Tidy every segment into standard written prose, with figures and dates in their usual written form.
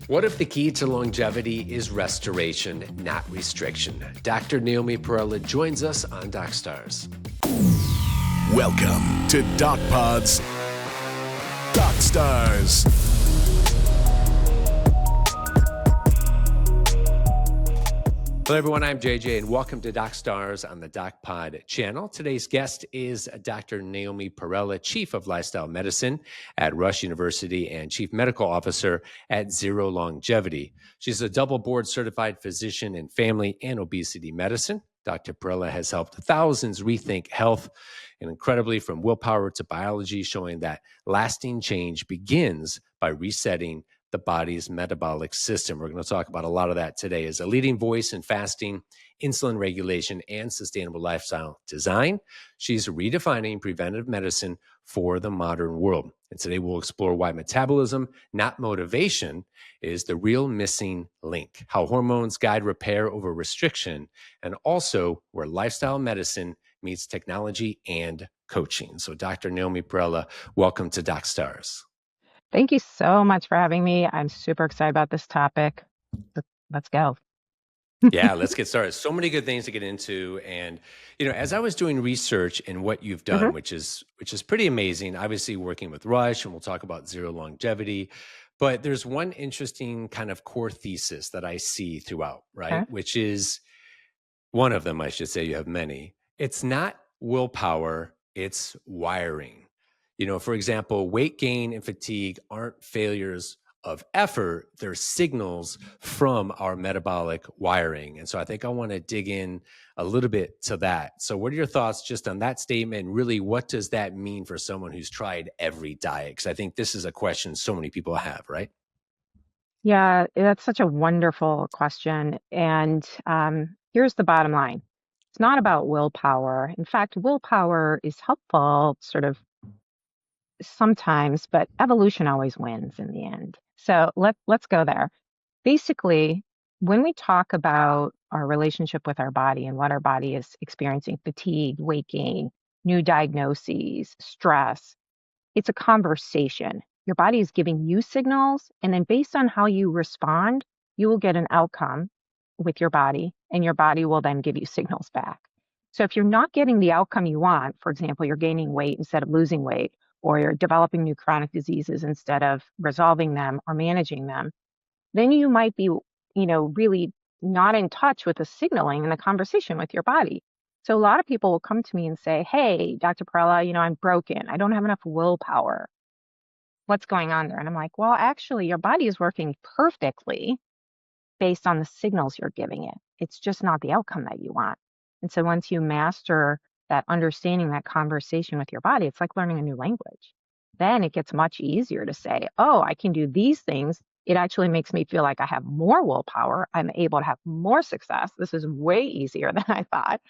What if the key to longevity is restoration, not restriction? Dr. Naomi Parrella joins us on DocStars. Welcome to DocPod's DocStars. Hello, everyone. I'm JJ, and welcome to DocStars on the DocPod channel. Today's guest is Dr. Naomi Parrella, Chief of Lifestyle Medicine at Rush University and Chief Medical Officer at Zero Longevity. She's a double board certified physician in family and obesity medicine. Dr. Parrella has helped thousands rethink health, and incredibly, from willpower to biology, showing that lasting change begins by resetting the body's metabolic system. We're going to talk about a lot of that today. As a leading voice in fasting, insulin regulation, and sustainable lifestyle design, she's redefining preventive medicine for the modern world. And today we'll explore why metabolism, not motivation, is the real missing link, how hormones guide repair over restriction, and also where lifestyle medicine meets technology and coaching. So Dr. Naomi Parrella, welcome to DocStars. Thank you so much for having me. I'm super excited about this topic. Let's go. Yeah, let's get started. So many good things to get into. And, as I was doing research in what you've done, which is pretty amazing, obviously working with Rush, and we'll talk about Zero Longevity, but there's one interesting kind of core thesis that I see throughout, right? Okay. Which is one of them, I should say. You have many. It's not willpower, it's wiring. For example, weight gain and fatigue aren't failures of effort, they're signals from our metabolic wiring. And so I think I want to dig in a little bit to that. So what are your thoughts just on that statement? Really, what does that mean for someone who's tried every diet? Because I think this is a question so many people have, right? Yeah, that's such a wonderful question. And here's the bottom line. It's not about willpower. In fact, willpower is helpful sort of sometimes, but evolution always wins in the end. So let's go there. Basically, when we talk about our relationship with our body and what our body is experiencing, fatigue, weight gain, new diagnoses, stress, it's a conversation. Your body is giving you signals, and then based on how you respond, you will get an outcome with your body, and your body will then give you signals back. So if you're not getting the outcome you want, for example, you're gaining weight instead of losing weight, or you're developing new chronic diseases instead of resolving them or managing them, then you might be, really not in touch with the signaling and the conversation with your body. So a lot of people will come to me and say, "Hey, Dr. Parrella, I'm broken. I don't have enough willpower. What's going on there?" And I'm like, "Well, actually, your body is working perfectly based on the signals you're giving it. It's just not the outcome that you want." And so once you master that understanding, that conversation with your body, it's like learning a new language. Then it gets much easier to say, "Oh, I can do these things. It actually makes me feel like I have more willpower. I'm able to have more success. This is way easier than I thought."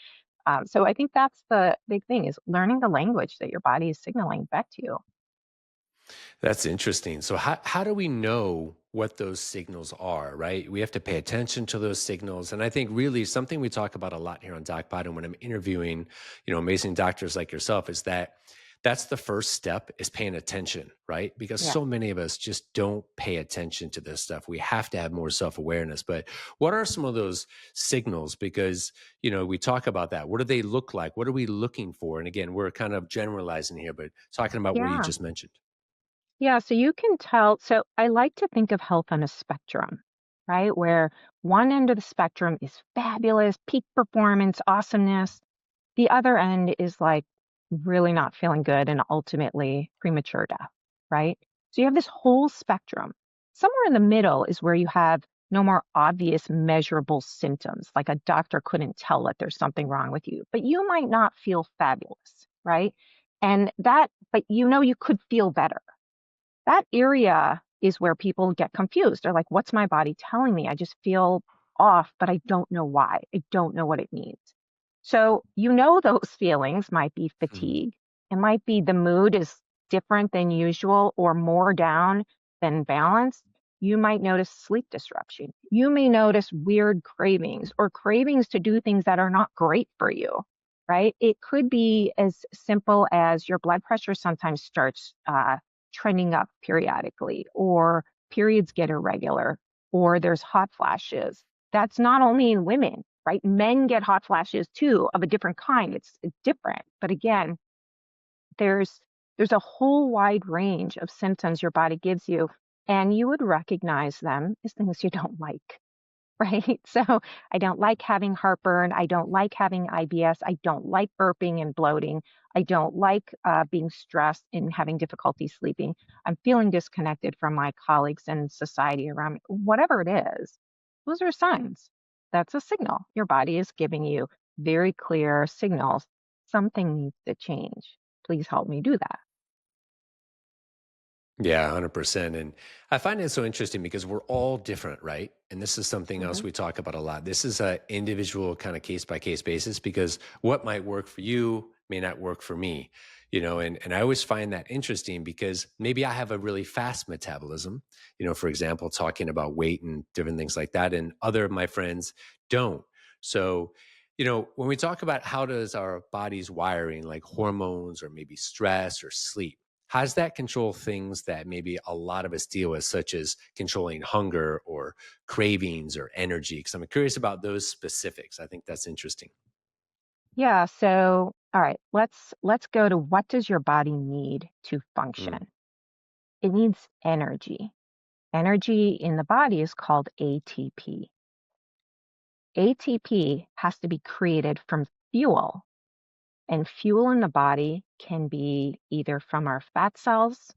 So I think that's the big thing, is learning the language that your body is signaling back to you. That's interesting. So how do we know what those signals are, right? We have to pay attention to those signals. And I think really something we talk about a lot here on DocPod and when I'm interviewing, amazing doctors like yourself, is that's the first step, is paying attention, right? Because Yeah. so many of us just don't pay attention to this stuff. We have to have more self-awareness. But what are some of those signals? Because, we talk about that. What do they look like? What are we looking for? And again, we're kind of generalizing here, but talking about what you Yeah. just mentioned. Yeah, so you can tell. So I like to think of health on a spectrum, right? Where one end of the spectrum is fabulous, peak performance, awesomeness. The other end is like really not feeling good and ultimately premature death, right? So you have this whole spectrum. Somewhere in the middle is where you have no more obvious measurable symptoms, like a doctor couldn't tell that there's something wrong with you, but you might not feel fabulous, right? But you could feel better. That area is where people get confused. They're like, "What's my body telling me? I just feel off, but I don't know why. I don't know what it means." So, those feelings might be fatigue. It might be the mood is different than usual or more down than balanced. You might notice sleep disruption. You may notice weird cravings or cravings to do things that are not great for you, right? It could be as simple as your blood pressure sometimes starts trending up periodically, or periods get irregular. or there's hot flashes. That's not only in women, right? Men get hot flashes too, of a different kind. It's different. But again, there's a whole wide range of symptoms your body gives you, and you would recognize them as things you don't like, right? So I don't like having heartburn. I don't like having IBS. I don't like burping and bloating. I don't like being stressed and having difficulty sleeping. I'm feeling disconnected from my colleagues and society around me. Whatever it is, those are signs. That's a signal. Your body is giving you very clear signals. Something needs to change. Please help me do that. Yeah, 100%. And I find it so interesting because we're all different, right? And this is something else Mhm. we talk about a lot. This is a individual kind of case by case basis because what might work for you may not work for me, and I always find that interesting because maybe I have a really fast metabolism, for example, talking about weight and different things like that, and other of my friends don't. So, when we talk about how does our body's wiring, like hormones or maybe stress or sleep, how does that control things that maybe a lot of us deal with, such as controlling hunger or cravings or energy? Because I'm curious about those specifics. I think that's interesting. Yeah, so all right, let's go to what does your body need to Mm. function? It needs energy. Energy in the body is called ATP. ATP has to be created from fuel, and fuel in the body can be either from our fat cells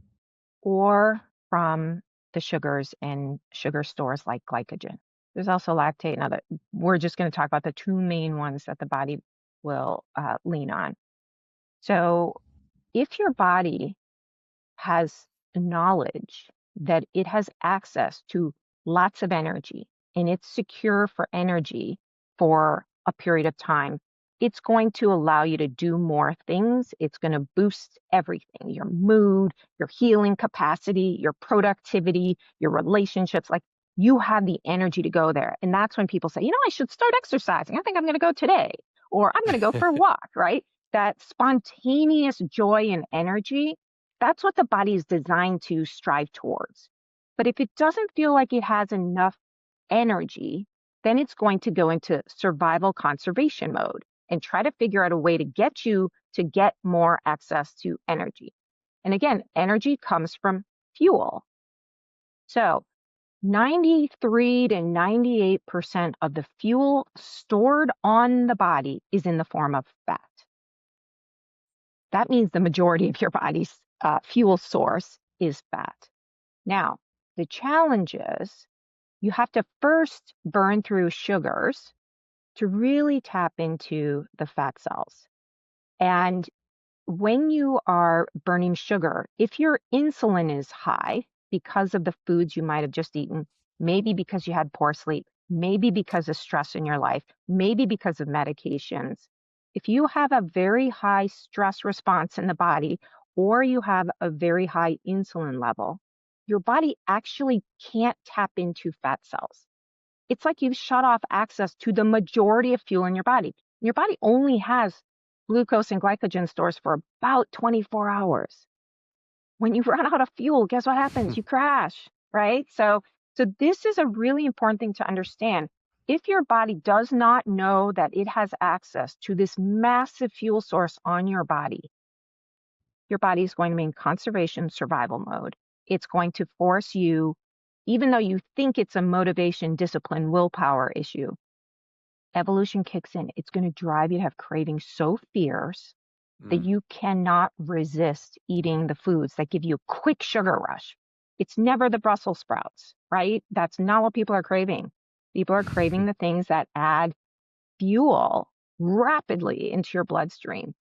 or from the sugars in sugar stores like glycogen. There's also lactate and other. We're just going to talk about the two main ones that the body will lean on. So if your body has knowledge that it has access to lots of energy and it's secure for energy for a period of time, it's going to allow you to do more things. It's going to boost everything, your mood, your healing capacity, your productivity, your relationships. Like you have the energy to go there. And that's when people say, I should start exercising. I think I'm going to go today, or I'm going to go for a walk, right? That spontaneous joy and energy, that's what the body is designed to strive towards. But if it doesn't feel like it has enough energy, then it's going to go into survival conservation mode and try to figure out a way to get you to get more access to energy. And again, energy comes from fuel. So 93 to 98% of the fuel stored on the body is in the form of fat. That means the majority of your body's fuel source is fat. Now, the challenge is you have to first burn through sugars to really tap into the fat cells. And when you are burning sugar, if your insulin is high because of the foods you might have just eaten, maybe because you had poor sleep, maybe because of stress in your life, maybe because of medications, if you have a very high stress response in the body or you have a very high insulin level, your body actually can't tap into fat cells. It's like you've shut off access to the majority of fuel in your body. Your body only has glucose and glycogen stores for about 24 hours. When you run out of fuel, guess what happens? You crash, right? So this is a really important thing to understand. If your body does not know that it has access to this massive fuel source on your body is going to be in conservation survival mode. It's going to force you, even though you think it's a motivation, discipline, willpower issue, evolution kicks in. It's going to drive you to have cravings so fierce that Mm. you cannot resist eating the foods that give you a quick sugar rush. It's never the Brussels sprouts, right? That's not what people are craving. People are craving the things that add fuel rapidly into your bloodstream.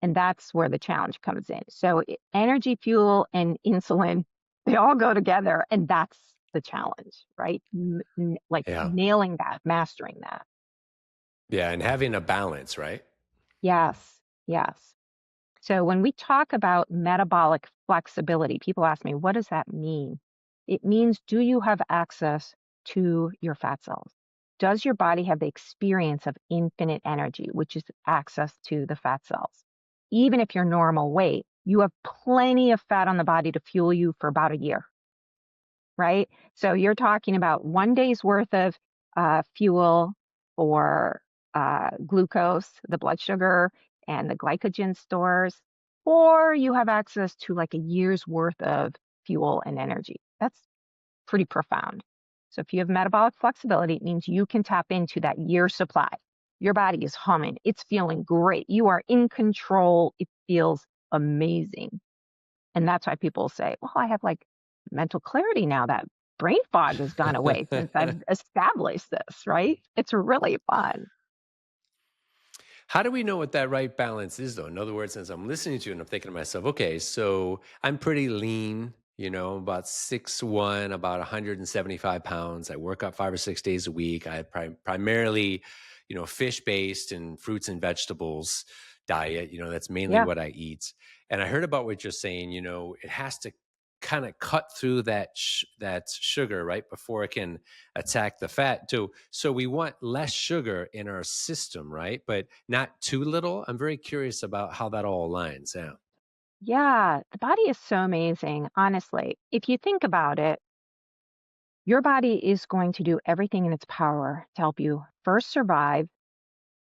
And that's where the challenge comes in. So energy, fuel, and insulin, they all go together. And that's the challenge, right? Like Yeah. nailing that, mastering that. Yeah. And having a balance, right? Yes, yes. So when we talk about metabolic flexibility, people ask me, what does that mean? It means, do you have access to your fat cells? Does your body have the experience of infinite energy, which is access to the fat cells? Even if you're normal weight, you have plenty of fat on the body to fuel you for about a year. right? So you're talking about 1 day's worth of fuel for glucose, the blood sugar, and the glycogen stores, or you have access to like a year's worth of fuel and energy. That's pretty profound. So if you have metabolic flexibility, it means you can tap into that year supply. Your body is humming. It's feeling great. You are in control. It feels amazing. And that's why people say, well, I have like mental clarity now. That brain fog has gone away since I've established this, right? It's really fun. How do we know what that right balance is, though? In other words, as I'm listening to you and I'm thinking to myself, okay, so I'm pretty lean, about 6'1", about 175 pounds. I work out 5 or 6 days a week. I primarily, fish based and fruits and vegetables diet. That's mainly Yeah. what I eat. And I heard about what you're saying, it has to kind of cut through that sugar right before it can attack the fat too. So we want less sugar in our system, right? But not too little. I'm very curious about how that all aligns. Yeah. Yeah. The body is so amazing. Honestly, if you think about it, your body is going to do everything in its power to help you first survive,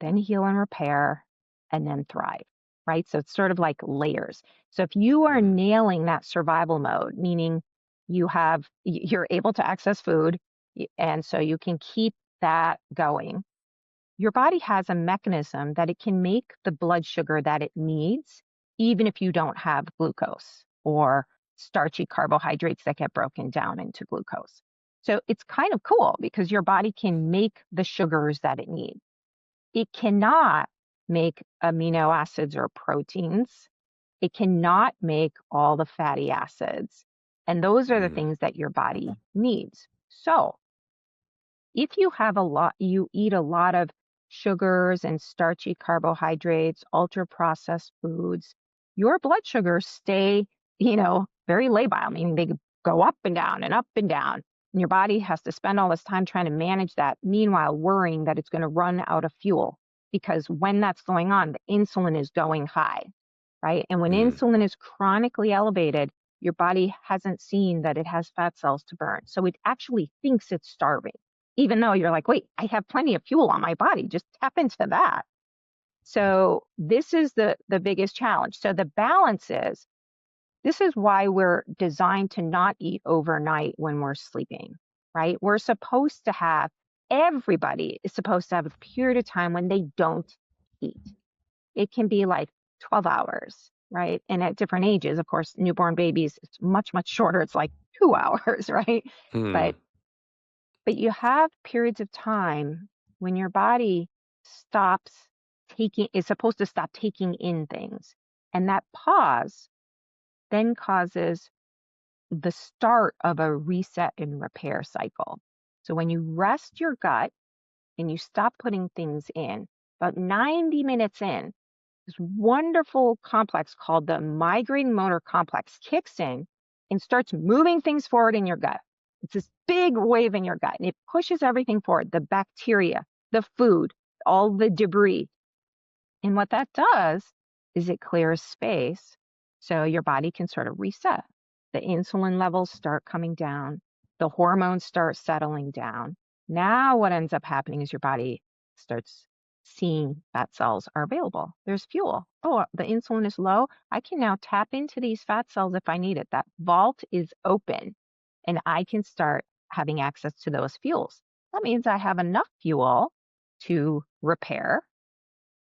then heal and repair, and then thrive, right? So it's sort of like layers. So if you are Mm, nailing that survival mode, meaning you're able to access food, and so you can keep that going, your body has a mechanism that it can make the blood sugar that it needs, even if you don't have glucose or starchy carbohydrates that get broken down into glucose. So it's kind of cool because your body can make the sugars that it needs. It cannot make amino acids or proteins. It cannot make all the fatty acids. And those are the mm, things that your body needs. So if you eat a lot of sugars and starchy carbohydrates, ultra processed foods, your blood sugars stay, very labile, meaning they go up and down and up and down. And your body has to spend all this time trying to manage that, meanwhile, worrying that it's going to run out of fuel. Because when that's going on, the insulin is going high, right? And when mm. insulin is chronically elevated, your body hasn't seen that it has fat cells to burn. So it actually thinks it's starving, even though you're like, wait, I have plenty of fuel on my body. Just tap into that. So this is the biggest challenge. So the balance is this is why we're designed to not eat overnight when we're sleeping, right? Everybody is supposed to have a period of time when they don't eat. It can be like 12 hours, right? And at different ages, of course, newborn babies, it's much, much shorter. It's like 2 hours, right? Hmm. But but you have periods of time when your body stops is supposed to stop taking in things. And that pause then causes the start of a reset and repair cycle. So when you rest your gut and you stop putting things in, about 90 minutes in, this wonderful complex called the migrating motor complex kicks in and starts moving things forward in your gut. It's this big wave in your gut and it pushes everything forward, the bacteria, the food, all the debris. And what that does is it clears space so your body can sort of reset. The insulin levels start coming down, the hormones start settling down. Now, what ends up happening is your body starts seeing fat cells are available. There's fuel. Oh, the insulin is low. I can now tap into these fat cells if I need it. That vault is open and I can start having access to those fuels. That means I have enough fuel to repair,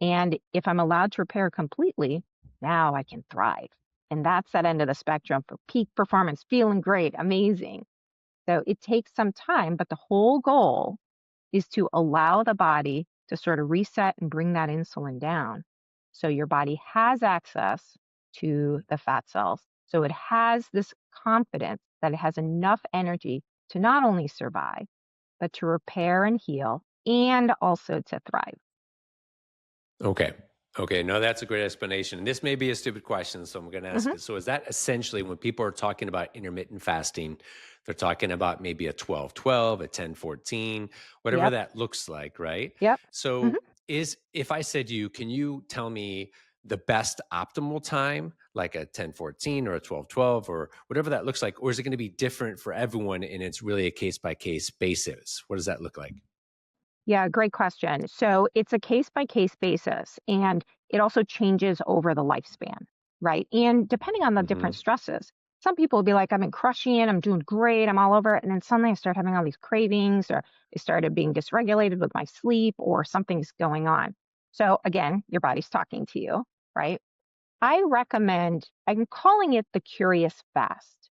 and if I'm allowed to repair completely, now I can thrive. And that's that end of the spectrum for peak performance, feeling great, amazing. So it takes some time, but the whole goal is to allow the body to sort of reset and bring that insulin down. So your body has access to the fat cells. So it has this confidence that it has enough energy to not only survive, but to repair and heal and also to thrive. Okay. Okay. No, that's a great explanation. And this may be a stupid question, so I'm going to ask Mhm. it. So, is that essentially when people are talking about intermittent fasting, they're talking about maybe a 12-12, a 10-14, whatever Yep. that looks like, right? Yep. Mhm. So, if I said to you, can you tell me the best optimal time? like a 10-14 or a 12-12 or whatever that looks like? Or is it going to be different for everyone and it's really a case by case basis? What does that look like? Yeah, great question. So it's a case by case basis, and it also changes over the lifespan, right? And depending on the different Hmm. stresses, some people will be like, I've been crushing it, I'm doing great, I'm all over it. And then suddenly I start having all these cravings, or I started being dysregulated with my sleep, or something's going on. So again, your body's talking to you, right? I'm calling it the curious fast.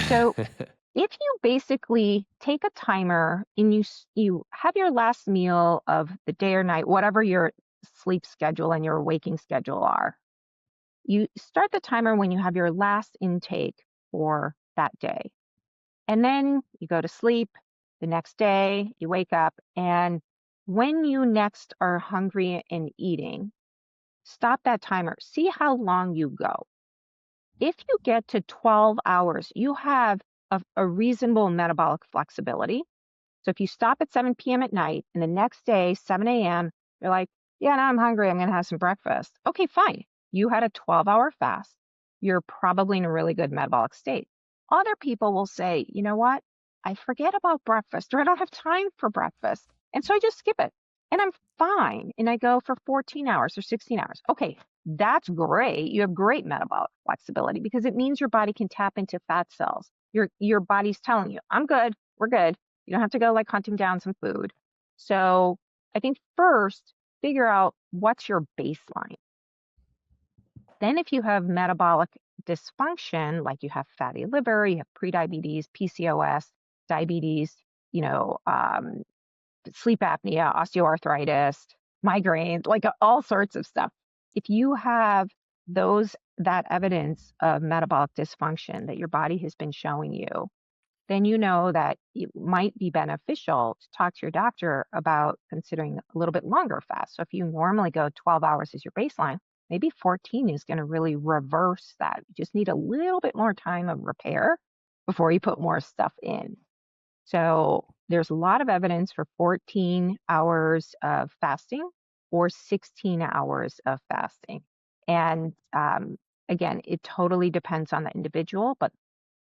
So if you basically take a timer and you have your last meal of the day or night, whatever your sleep schedule and your waking schedule are, you start the timer when you have your last intake for that day. And then you go to sleep. The next day, you wake up, and when you next are hungry and eating, stop that timer. See how long you go. If you get to 12 hours, you have a reasonable metabolic flexibility. So if you stop at 7 p.m. at night and the next day, 7 a.m., you're like, yeah, now I'm hungry. I'm going to have some breakfast. Okay, fine. You had a 12-hour fast. You're probably in a really good metabolic state. Other people will say, you know what? I forget about breakfast, or I don't have time for breakfast. And so I just skip it and I'm fine. And I go for 14 hours or 16 hours. Okay, that's great. You have great metabolic flexibility because it means your body can tap into fat cells. Your body's telling you, I'm good. We're good. You don't have to go like hunting down some food. So I think first, figure out what's your baseline. Then, if you have metabolic dysfunction, like you have fatty liver, you have prediabetes, PCOS, diabetes, you know, sleep apnea, osteoarthritis, migraines, like all sorts of stuff. If you have that evidence of metabolic dysfunction that your body has been showing you, then you know that it might be beneficial to talk to your doctor about considering a little bit longer fast. So if you normally go 12 hours as your baseline, maybe 14 is going to really reverse that. You just need a little bit more time of repair before you put more stuff in. So there's a lot of evidence for 14 hours of fasting or 16 hours of fasting. And again, it totally depends on the individual, but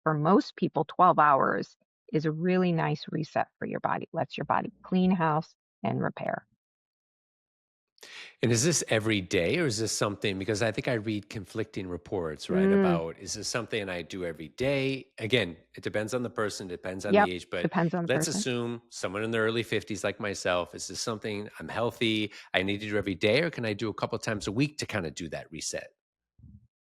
for most people, 12 hours is a really nice reset for your body. Lets your body clean house and repair. And is this every day or is this something, because I think I read conflicting reports, right? Mm, About, is this something I do every day? Again, it depends on the person, depends on yep, the age, but depends on the let's person. assume someone in their early 50s like myself, is this something I'm healthy, I need to do every day, or can I do a couple times a week to kind of do that reset?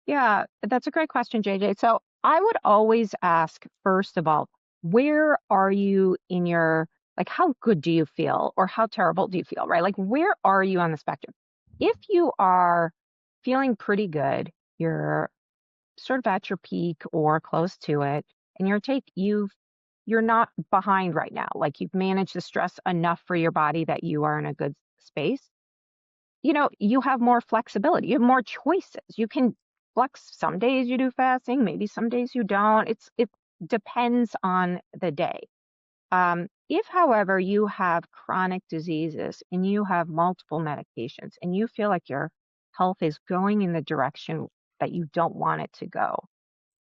Yeah, that's a great question, JJ. So I would always ask, first of all, where are you in your, like, how good do you feel or how terrible do you feel, right? Like, where are you on the spectrum? If you are feeling pretty good, you're sort of at your peak or close to it, and you're not behind right now. Like you've managed the stress enough for your body that you are in a good space. You have more flexibility. You have more choices. You can flex. Some days you do fasting, maybe some days you don't. It depends on the day. If, however, you have chronic diseases and you have multiple medications and you feel like your health is going in the direction that you don't want it to go,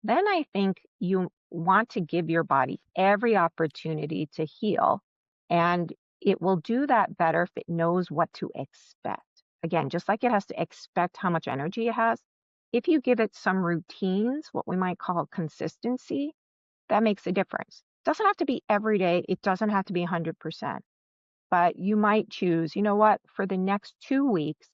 then I think you want to give your body every opportunity to heal. And it will do that better if it knows what to expect. Again, just like it has to expect how much energy it has, if you give it some routines, what we might call consistency, that makes a difference. Doesn't have to be every day, it doesn't have to be 100%. But you might choose, you know what, for the next 2 weeks,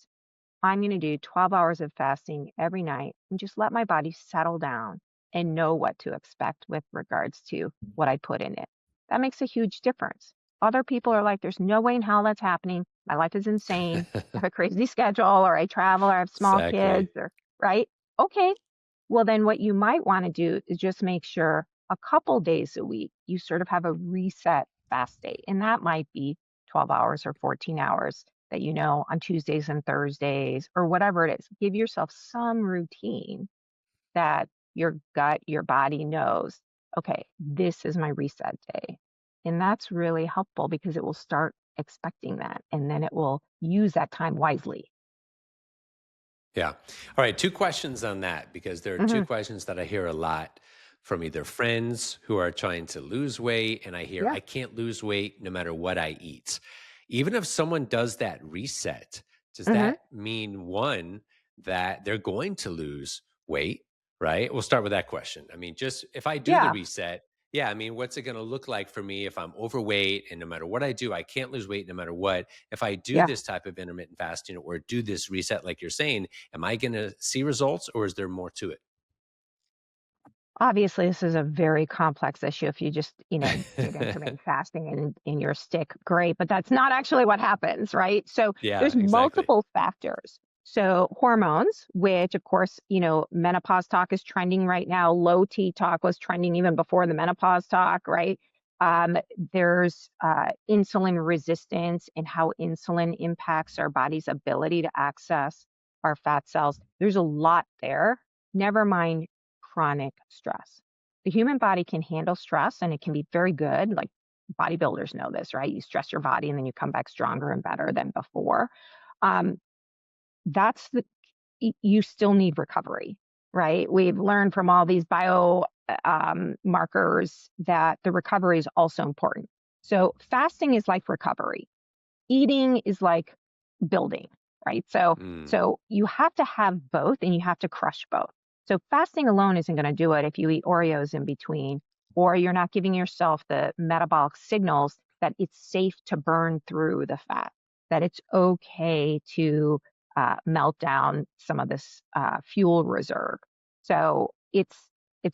I'm going to do 12 hours of fasting every night and just let my body settle down and know what to expect with regards to what I put in it. That makes a huge difference. Other people are like, there's no way in hell that's happening. My life is insane. I have a crazy schedule, or I travel, or I have small kids, Exactly. or right. Okay. Well, then what you might want to do is just make sure a couple days a week you sort of have a reset fast day. And that might be 12 hours or 14 hours that on Tuesdays and Thursdays or whatever it is. Give yourself some routine that your gut, your body knows, okay, this is my reset day. And that's really helpful because it will start expecting that and then it will use that time wisely. Yeah. All right. Two questions on that, because there are two Hmm. questions that I hear a lot from either friends who are trying to lose weight, and I hear, Yeah. I can't lose weight no matter what I eat. Even if someone does that reset, does Hmm. that mean one, that they're going to lose weight? Right. We'll start with that question. I mean, just if I do the Yeah. reset, yeah, I mean, what's it going to look like for me if I'm overweight and no matter what I do, I can't lose weight no matter what? If I do Yeah. this type of intermittent fasting or do this reset, like you're saying, am I going to see results or is there more to Obviously, this is a very complex issue. If you just, did it? intermittent fasting in your stick, great, but that's not actually what happens, right? So Yeah, there's exactly. multiple factors. So hormones, which of course, menopause talk is trending right now. Low T talk was trending even before the menopause talk, right? Um, there's insulin resistance and how insulin impacts our body's ability to access our fat cells. There's a lot there. Never mind chronic stress. The human body can handle stress and it can be very good. Like bodybuilders know this, right? You stress your body and then you come back stronger and better than before. Um, that's the, you still need recovery, right? We've learned from all these bio markers that the recovery is also important. So fasting is like recovery. Eating is like building, right? So Mm, so you have to have both and you have to crush both. So fasting alone isn't going to do it if you eat Oreos in between, or you're not giving yourself the metabolic signals that it's safe to burn through the fat, that it's okay to melt down some of this fuel reserve. So it's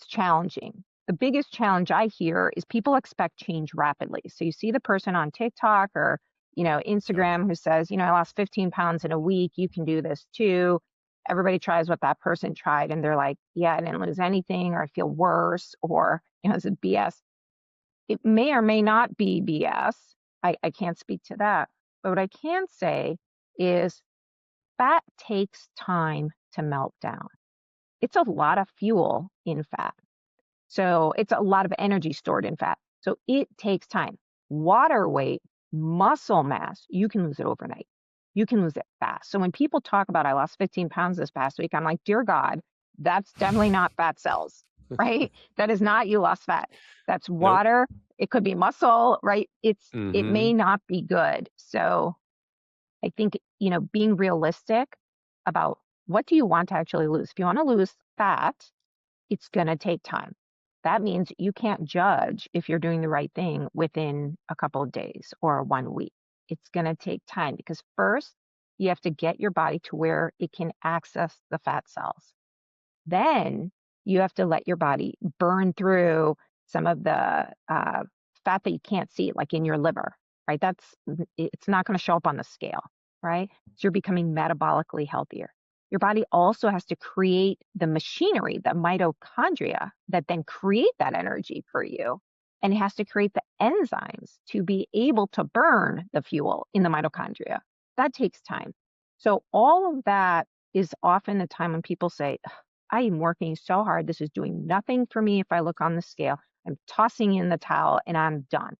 challenging. The biggest challenge I hear is people expect change rapidly. So you see the person on TikTok or yeah. Instagram who says, I lost 15 pounds in a week. You can do this too. Everybody tries what that person tried and they're like, yeah, I didn't lose anything or I feel worse or, it's a BS. It may or may not be BS. I can't speak to that. But what I can say is fat takes time to melt down. It's a lot of fuel in fat. So it's a lot of energy stored in fat. So it takes time. Water weight, muscle mass, you can lose it overnight. You can lose it fast. So when people talk about, I lost 15 pounds this past week, I'm like, dear God, that's definitely not fat cells, right? That is not you lost fat. That's Nope. water. It could be muscle, right? It Hmm. may not be good. So I think, being realistic about what do you want to actually lose? If you want to lose fat, it's going to take time. That means you can't judge if you're doing the right thing within a couple of days or 1 week. It's going to take time because first, you have to get your body to where it can access the fat cells. Then you have to let your body burn through some of the fat that you can't see, like in your liver, right? It's not going to show up on the scale, right? So you're becoming metabolically healthier. Your body also has to create the machinery, the mitochondria, that then create that energy for you. And it has to create the enzymes to be able to burn the fuel in the mitochondria. That takes time. So all of that is often the time when people say, I am working so hard. This is doing nothing for me if I look on the scale. I'm tossing in the towel and I'm done.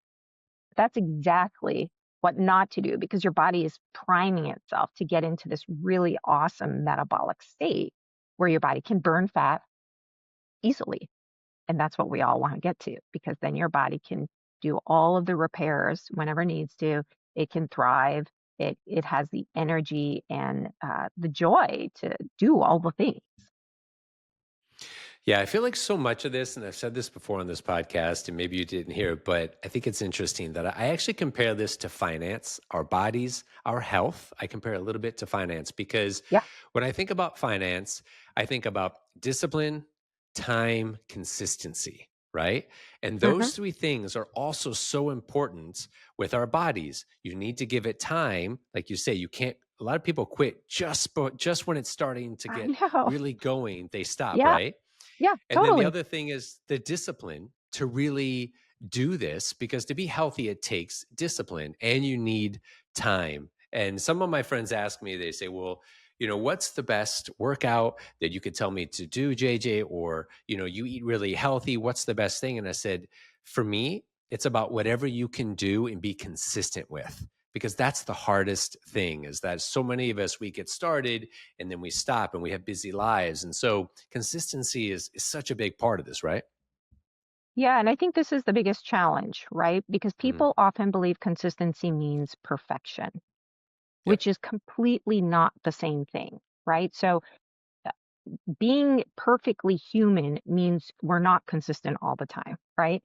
That's exactly what not to do because your body is priming itself to get into this really awesome metabolic state where your body can burn fat easily. And that's what we all want to get to because then your body can do all of the repairs whenever it needs to. It can thrive. It has the energy and the joy to do all the things. Yeah, I feel like so much of this, and I've said this before on this podcast, and maybe you didn't hear it, but I think it's interesting that I actually compare this to finance, our bodies, our health. I compare a little bit to finance because Yeah. when I think about finance, I think about discipline, time, consistency, right? And Hmm. those three things are also so important with our bodies. You need to give it time. Like you say, you can't, a lot of people quit just when it's starting to I get know. really going, they stop, Yeah. right? Yeah, And then the totally. other thing is the discipline to really do this, because to be healthy, it takes discipline and you need time. And some of my friends ask me, they say, well, what's the best workout that you could tell me to do, JJ? Or, you eat really healthy. What's the best thing? And I said, for me, it's about whatever you can do and be consistent with. because that's the hardest thing, is that so many of us, we get started and then we stop and we have busy lives. And so consistency is such a big part of this, right? Yeah, and I think this is the biggest challenge, right? Because Mm, people often believe consistency means perfection, yep. which is completely not the same thing, right? So being perfectly human means we're not consistent all the time, right?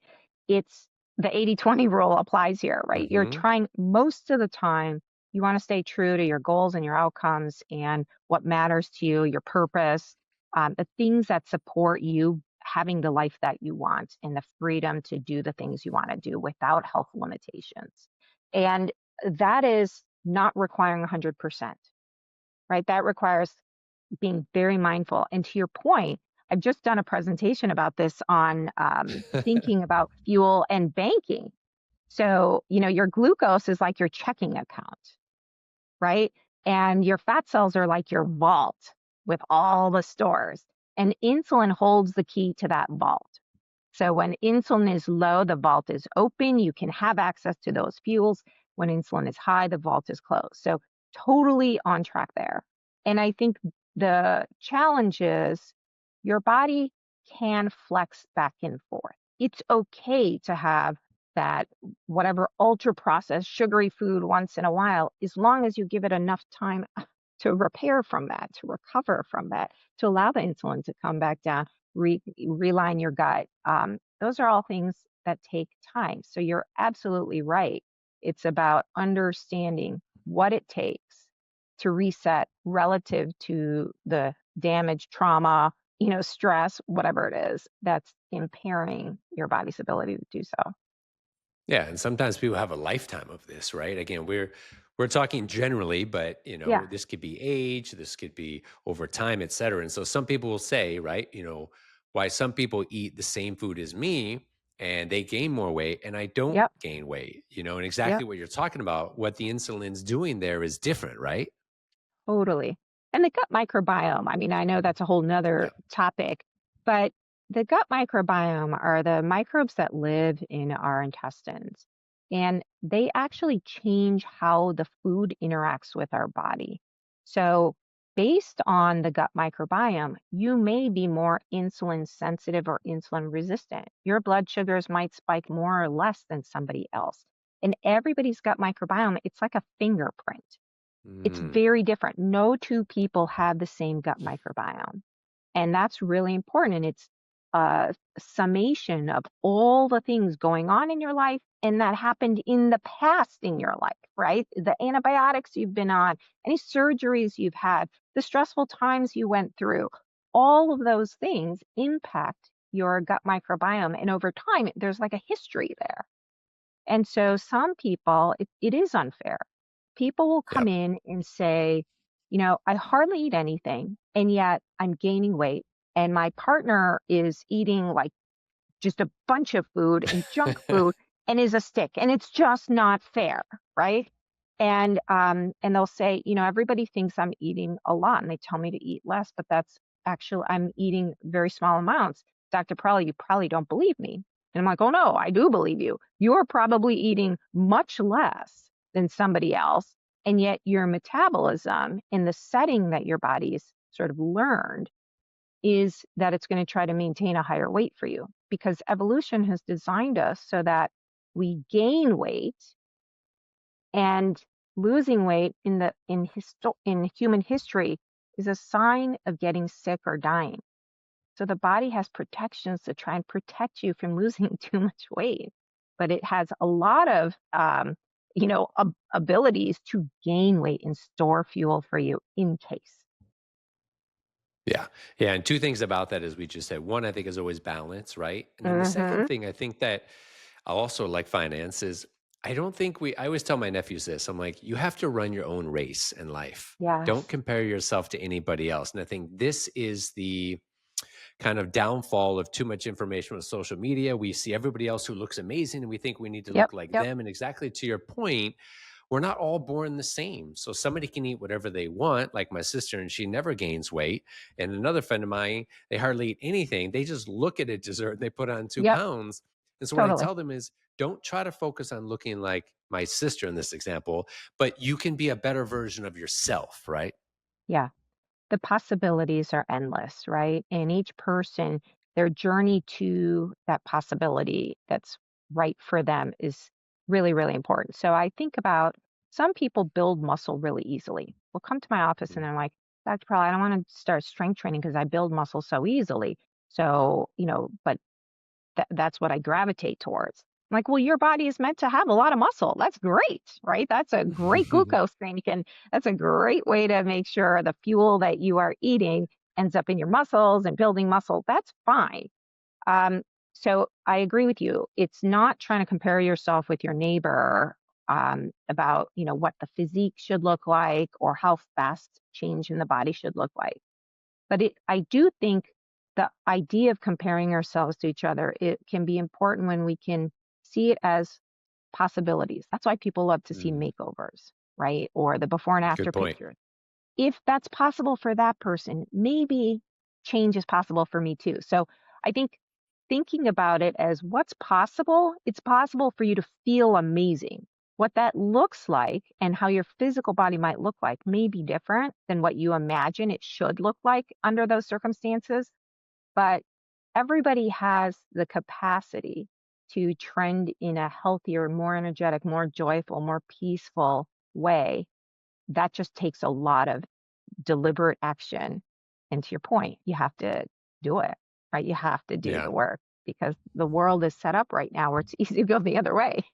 It's the 80/20 rule applies here, right? You're Hmm. trying most of the time, you want to stay true to your goals and your outcomes and what matters to you, your purpose, the things that support you having the life that you want and the freedom to do the things you want to do without health limitations. And that is not requiring 100%, right? That requires being very mindful. And to your point, I've just done a presentation about this on thinking about fuel and banking. So, your glucose is like your checking account, right? And your fat cells are like your vault with all the stores. And insulin holds the key to that vault. So when insulin is low, the vault is open. You can have access to those fuels. When insulin is high, the vault is closed. So totally on track there. And I think the challenge is your body can flex back and forth. It's okay to have that whatever ultra processed sugary food once in a while, as long as you give it enough time to repair from that, to recover from that, to allow the insulin to come back down, realign your gut. Those are all things that take time. So you're absolutely right. It's about understanding what it takes to reset relative to the damage, trauma, stress, whatever it is that's impairing your body's ability to do so. Yeah, and sometimes people have a lifetime of this, right? Again, we're talking generally, but Yeah. this could be age, this could be over time, et cetera. And so some people will say, right, why some people eat the same food as me and they gain more weight and I don't Yep. gain weight, and Yep. exactly what you're talking about, what the insulin's doing there is different, right? Totally. And the gut microbiome, I mean, I know that's a whole nother Yeah. topic, but the gut microbiome are the microbes that live in our intestines. And they actually change how the food interacts with our body. So, based on the gut microbiome, you may be more insulin sensitive or insulin resistant. Your blood sugars might spike more or less than somebody else. And everybody's gut microbiome, it's like a fingerprint. It's Mm, very different. No two people have the same gut microbiome. And that's really important. And it's a summation of all the things going on in your life and that happened in the past in your life, right? The antibiotics you've been on, any surgeries you've had, the stressful times you went through, all of those things impact your gut microbiome. And over time, there's like a history there. And so some people, it is unfair. People will yeah. come in and say, I hardly eat anything, and yet I'm gaining weight. And my partner is eating like just a bunch of food and junk food and is a stick. And it's just not fair, right? And they'll say, everybody thinks I'm eating a lot and they tell me to eat less, but that's actually I'm eating very small amounts. Dr. Parrella, you probably don't believe me. And I'm like, oh no, I do believe you. You're probably eating much less than somebody else. And yet your metabolism in the setting that your body's sort of learned is that it's going to try to maintain a higher weight for you because evolution has designed us so that we gain weight and losing weight in human history is a sign of getting sick or dying. So the body has protections to try and protect you from losing too much weight, but it has a lot of abilities to gain weight and store fuel for you in case. Yeah. Yeah. And two things about that, as we just said. One, I think, is always balance, right? And then the second Hmm. thing I think that I also like finance is I don't think I always tell my nephews this. I'm like, you have to run your own race in life. Don't Yes. compare yourself to anybody else. And I think this is the kind of downfall of too much information with social media. We see everybody else who looks amazing and we think we need to Yep. look like Yep. them. And exactly to your point, we're not all born the same. So somebody can eat whatever they want, like my sister, and she never gains weight. And another friend of mine, they hardly eat anything. They just look at a dessert and they put on two Yep. pounds. And so what I Totally. tell them is, don't try to focus on looking like my sister in this example, but you can be a better version of yourself, right? Yeah. The possibilities are endless, right? And each person, their journey to that possibility that's right for them is really, really important. So I think about some people build muscle really easily. Will come to my office and Mm. they're like, Dr. Pearl, I don't want to start strength training because I build muscle so easily. So, but that's what I gravitate towards. I'm like, well, your body is meant to have a lot of muscle. That's great, right? That's a great glucose thing. That's a great way to make sure the fuel that you are eating ends up in your muscles and building muscle. That's fine. Um, so I agree with you. It's not trying to compare yourself with your neighbor about, what the physique should look like or how fast change in the body should look like. But I do think the idea of comparing ourselves to each other, it can be important when we can see it as possibilities. That's why people love to see Mm, makeovers, right? Or the before and good after point. pictures. If that's possible for that person, maybe change is possible for me too. So I think thinking about it as what's possible, it's possible for you to feel amazing. What that looks like and how your physical body might look like may be different than what you imagine it should look like under those circumstances. But everybody has the capacity to trend in a healthier, more energetic, more joyful, more peaceful way. That just takes a lot of deliberate action. And to your point, you have to do it, right? You have to do Yeah. the work because the world is set up right now where it's easy to go the other way.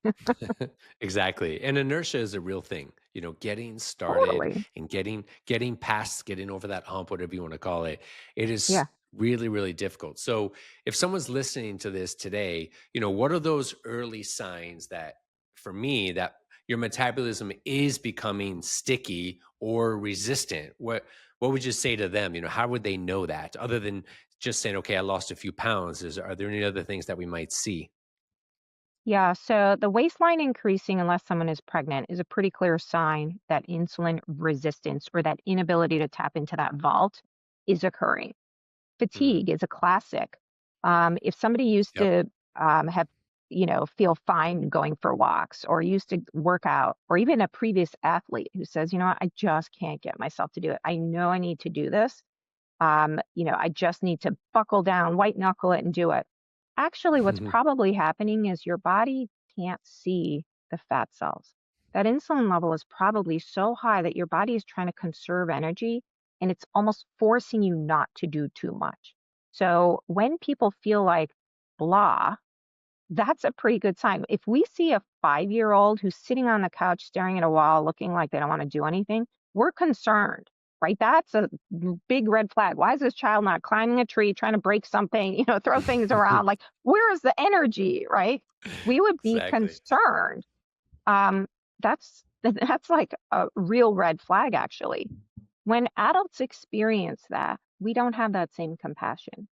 Exactly. And inertia is a real thing. Getting started Totally. and getting past, getting over that hump, whatever you want to call it, it is Yeah. really, really difficult. So if someone's listening to this today, what are those early signs that for me that your metabolism is becoming sticky or resistant? What would you say to them? How would they know that other than just saying, okay, I lost a few pounds? Are there any other things that we might see? Yeah. So the waistline increasing unless someone is pregnant is a pretty clear sign that insulin resistance or that inability to tap into that vault is occurring. Mm, Fatigue is a classic. If somebody used yep. to have, feel fine going for walks or used to work out, or even a previous athlete who says, what, I just can't get myself to do it. I know I need to do this. I just need to buckle down, white knuckle it, and do it. Actually, what's probably happening is your body can't see the fat cells. That insulin level is probably so high that your body is trying to conserve energy and it's almost forcing you not to do too much. So when people feel like blah, that's a pretty good sign. If we see a 5-year-old who's sitting on the couch staring at a wall looking like they don't want to do anything, we're concerned, right? That's a big red flag. Why is this child not climbing a tree, trying to break something, throw things around? Like, where is the energy, right? We would be Exactly. concerned. Um, that's like a real red flag, actually. When adults experience that, we don't have that same compassion.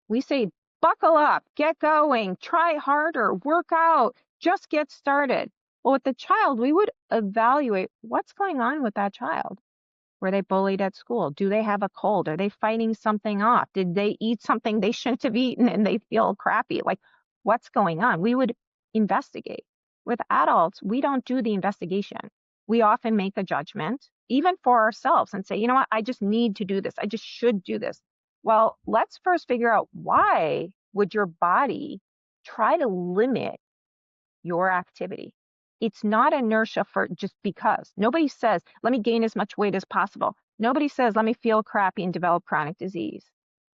We say, buckle up, get going, try harder, work out, just get started. Well, with the child, we would evaluate what's going on with that child. Were they bullied at school? Do they have a cold? Are they fighting something off? Did they eat something they shouldn't have eaten and they feel crappy? Like, what's going on? We would investigate. With adults, we don't do the investigation. We often make a judgment, even for ourselves, and say, you know what, I just need to do this. I just should do this. Well, let's first figure out why would your body try to limit your activity. It's not inertia for just because. Nobody says, let me gain as much weight as possible. Nobody says, let me feel crappy and develop chronic disease.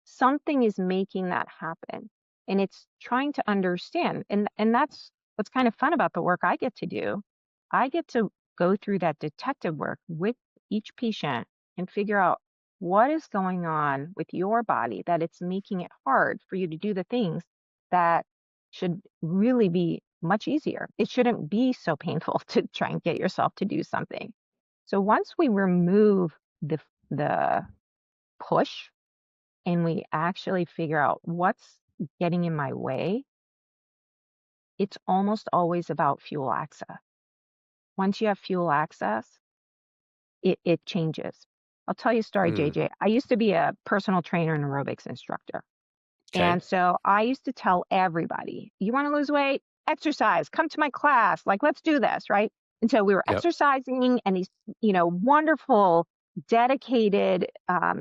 Something is making that happen. And it's trying to understand. And that's what's kind of fun about the work I get to do. I get to go through that detective work with each patient and figure out what is going on with your body that it's making it hard for you to do the things that should really be much easier. It shouldn't be so painful to try and get yourself to do something. So once we remove the push and we actually figure out what's getting in my way, it's almost always about fuel access. Once you have fuel access, it changes. I'll tell you a story, Mm, JJ. I used to be a personal trainer and aerobics instructor. Okay. And so I used to tell everybody, you want to lose weight? Exercise, come to my class. Like, let's do this. Right. And so we were Yep. exercising, and these, wonderful, dedicated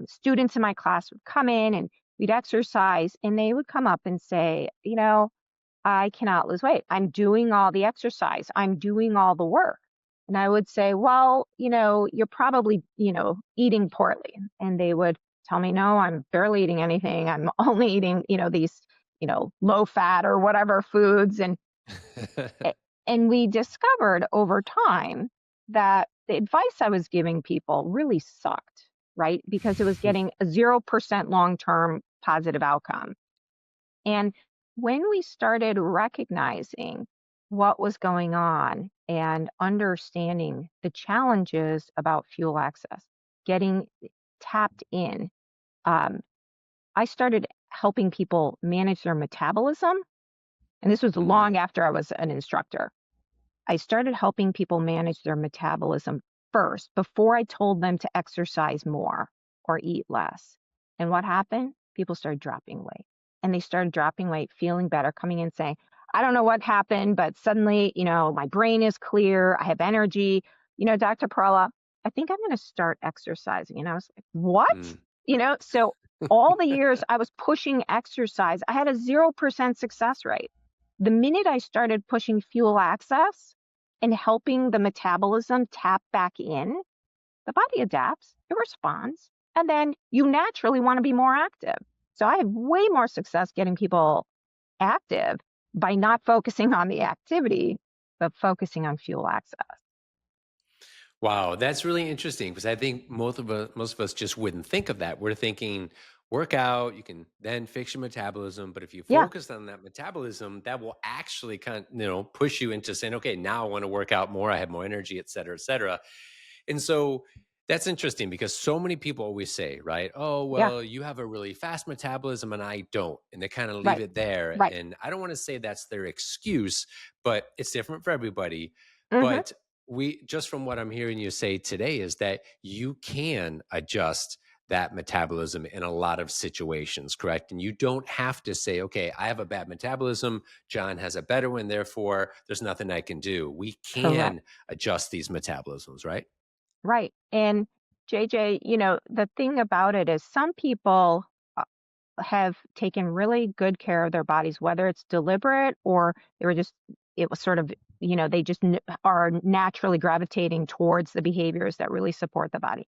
students in my class would come in and we'd exercise, and they would come up and say, I cannot lose weight. I'm doing all the exercise. I'm doing all the work. And I would say, well, you're probably, eating poorly. And they would tell me, no, I'm barely eating anything. I'm only eating, these, low fat or whatever foods. A- and we discovered over time that the advice I was giving people really sucked, right? Because it was getting a 0% long-term positive outcome. And when we started recognizing what was going on and understanding the challenges about fuel access, getting tapped in, um, I started helping people manage their metabolism. And this was Mm, long after I was an instructor. I started helping people manage their metabolism first before I told them to exercise more or eat less. And what happened? People started dropping weight. And they started dropping weight, feeling better, coming in saying, I don't know what happened, but suddenly, my brain is clear. I have energy. Dr. Parrella, I think I'm going to start exercising. And I was like, what? mm. So all the years I was pushing exercise, I had a 0% success rate. The minute I started pushing fuel access, and helping the metabolism tap back in, the body adapts, it responds, and then you naturally want to be more active. So I have way more success getting people active by not focusing on the activity, but focusing on fuel access. Wow, that's really interesting because I think most of us just wouldn't think of that. We're thinking work out, you can then fix your metabolism, but if you Yeah. focus on that metabolism, that will actually push you into saying, okay, now I want to work out more, I have more energy, et cetera, et cetera. And so that's interesting because so many people always say, right? Oh, Yeah. well, you have a really fast metabolism and I don't. And they kind of leave Right. it there. Right. And I don't want to say that's their excuse, but it's different for everybody. Hmm. But we, just from what I'm hearing you say today, is that you can adjust that metabolism in a lot of situations, correct? And you don't have to say, okay, I have a bad metabolism, John has a better one, therefore there's nothing I can do. We Correct. can adjust these metabolisms, right? Right. And JJ, the thing about it is some people have taken really good care of their bodies, whether it's deliberate or they were just, it was sort of, they just are naturally gravitating towards the behaviors that really support the body.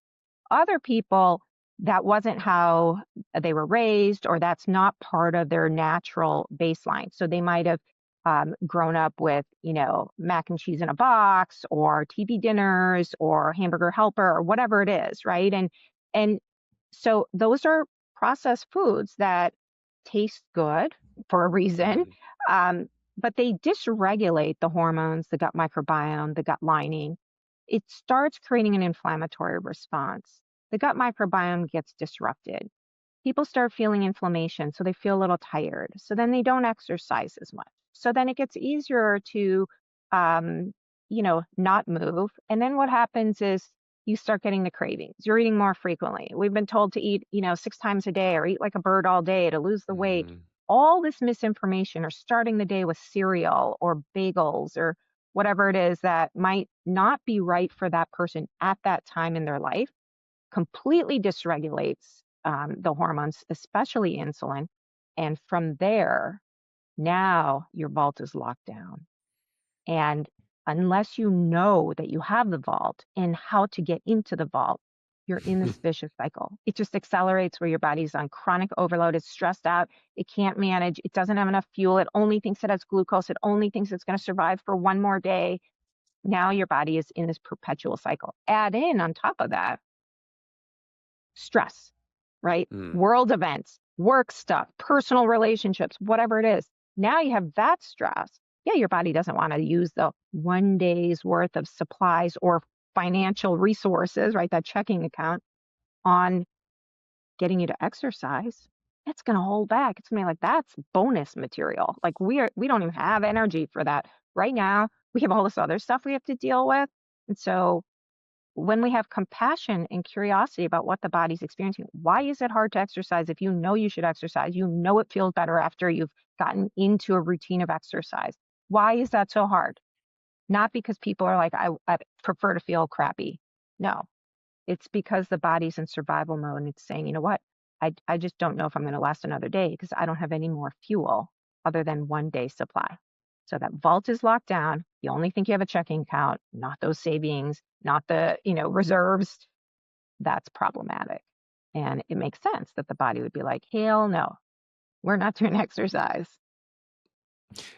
Other people, that wasn't how they were raised, or that's not part of their natural baseline. So they might have grown up with, mac and cheese in a box, or TV dinners, or hamburger helper, or whatever it is, right? And so those are processed foods that taste good for a reason, Mhm. um, but they dysregulate the hormones, the gut microbiome, the gut lining. It starts creating an inflammatory response. The gut microbiome gets disrupted. People start feeling inflammation, so they feel a little tired. So then they don't exercise as much. So then it gets easier to, um, not move. And then what happens is you start getting the cravings. You're eating more frequently. We've been told to eat, 6 times a day or eat like a bird all day to lose the weight. Mhm. All this misinformation, or starting the day with cereal or bagels or whatever it is that might not be right for that person at that time in their life, completely dysregulates the hormones, especially insulin. And from there, now your vault is locked down. And unless you know that you have the vault and how to get into the vault, you're in this vicious cycle. It just accelerates where your body's on chronic overload. It's stressed out. It can't manage. It doesn't have enough fuel. It only thinks it has glucose. It only thinks it's going to survive for one more day. Now your body is in this perpetual cycle. Add in on top of that stress, right? Mm. World events, work stuff, personal relationships, whatever it is. Now you have that stress. Yeah, your body doesn't want to use the one day's worth of supplies or financial resources, right? That checking account on getting you to exercise. It's going to hold back. It's going to be like, that's bonus material. Like we don't even have energy for that right now. We have all this other stuff we have to deal with. And so when we have compassion and curiosity about what the body's experiencing, why is it hard to exercise if you know you should exercise? You know it feels better after you've gotten into a routine of exercise. Why is that so hard? Not because people are like, I prefer to feel crappy. No, it's because the body's in survival mode and it's saying, you know what? I just don't know if I'm going to last another day because I don't have any more fuel other than 1 day supply. So that vault is locked down. You only think you have a checking account, not those savings, not the, reserves. That's problematic. And it makes sense that the body would be like, hell no, we're not doing exercise.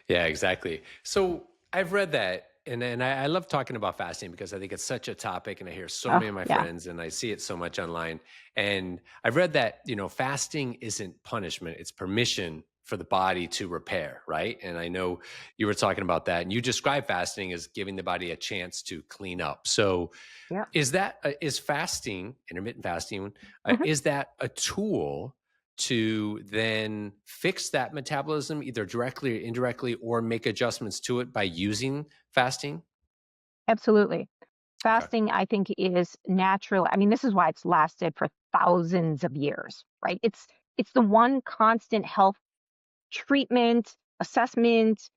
Yeah, exactly. So I've read that, and I love talking about fasting because I think it's such a topic, and I hear so Oh, many of my yeah. friends, and I see it so much online. And I've read that fasting isn't punishment; it's permission for the body to repair, right? And I know you were talking about that, and you describe fasting as giving the body a chance to clean up. So Yeah. is fasting, intermittent fasting, Mhm. is that a tool to then fix that metabolism either directly or indirectly, or make adjustments to it by using fasting? Absolutely. Okay. Fasting, I think, is natural. I mean, this is why it's lasted for thousands of years, right? It's the one constant health treatment, assessment,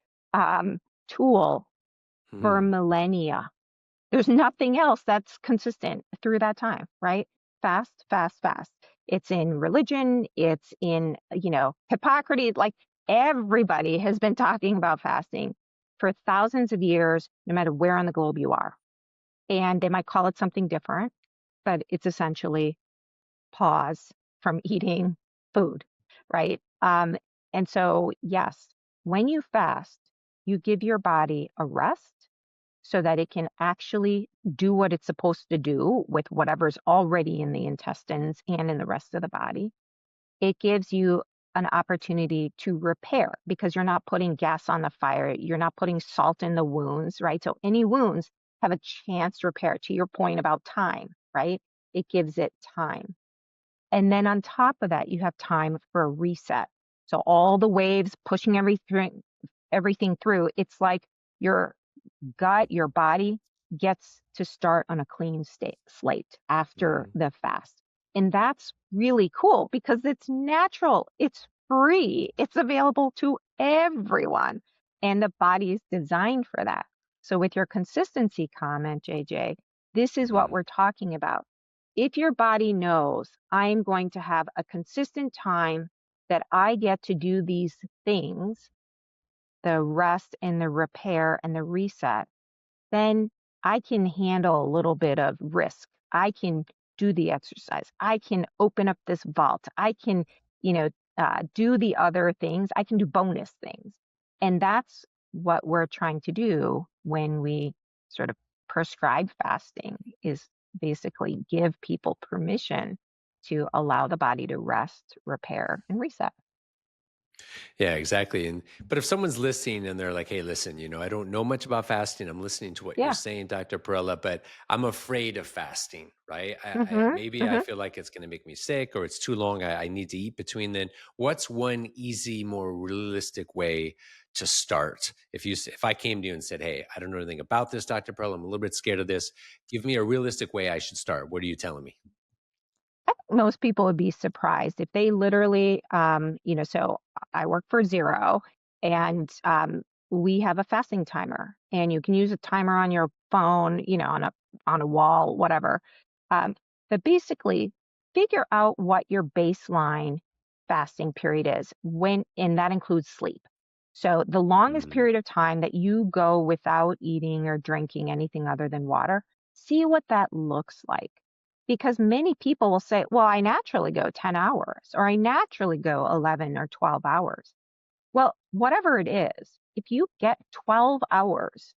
tool for Hmm. millennia. There's nothing else that's consistent through that time, right? Fast, fast, fast. It's in religion, it's in, Hippocrates, like everybody has been talking about fasting for thousands of years, no matter where on the globe you are. And they might call it something different, but it's essentially pause from eating food, right? And so, yes, when you fast, you give your body a rest so that it can actually do what it's supposed to do with whatever's already in the intestines and in the rest of the body. It gives you an opportunity to repair because you're not putting gas on the fire, you're not putting salt in the wounds, right? So any wounds have a chance to repair. To your point about time, right? It gives it time. And then on top of that, you have time for a reset. So all the waves pushing everything through, it's like your gut, your body gets to start on a clean slate after Hmm. the fast. And that's really cool because it's natural, it's free, it's available to everyone. And the body is designed for that. So, with your consistency comment, JJ, this is what Hmm. we're talking about. If your body knows I'm going to have a consistent time that I get to do these things, the rest and the repair and the reset, then I can handle a little bit of risk. I can do the exercise. I can open up this vault. I can, do the other things. I can do bonus things. And that's what we're trying to do when we sort of prescribe fasting is basically give people permission to allow the body to rest, repair, and reset. Yeah, exactly. And but if someone's listening and they're like, "Hey, listen, I don't know much about fasting. I'm listening to what you're Yeah. saying, Dr. Perella, but I'm afraid of fasting, right? Hmm. Maybe I Hmm. feel like it's going to make me sick, or it's too long. I need to eat between then. What's one easy, more realistic way to start? If I came to you and said, "Hey, I don't know anything about this, Dr. Perella. I'm a little bit scared of this. Give me a realistic way I should start." What are you telling me? I think most people would be surprised if they literally, so I work for Zero and we have a fasting timer and you can use a timer on your phone, on a wall, whatever. Um, but basically figure out what your baseline fasting period is and that includes sleep. So the longest Mm, period of time that you go without eating or drinking anything other than water, see what that looks like because many people will say, well, I naturally go 10 hours or I naturally go 11 or 12 hours. Well, whatever it is, if you get 12 hours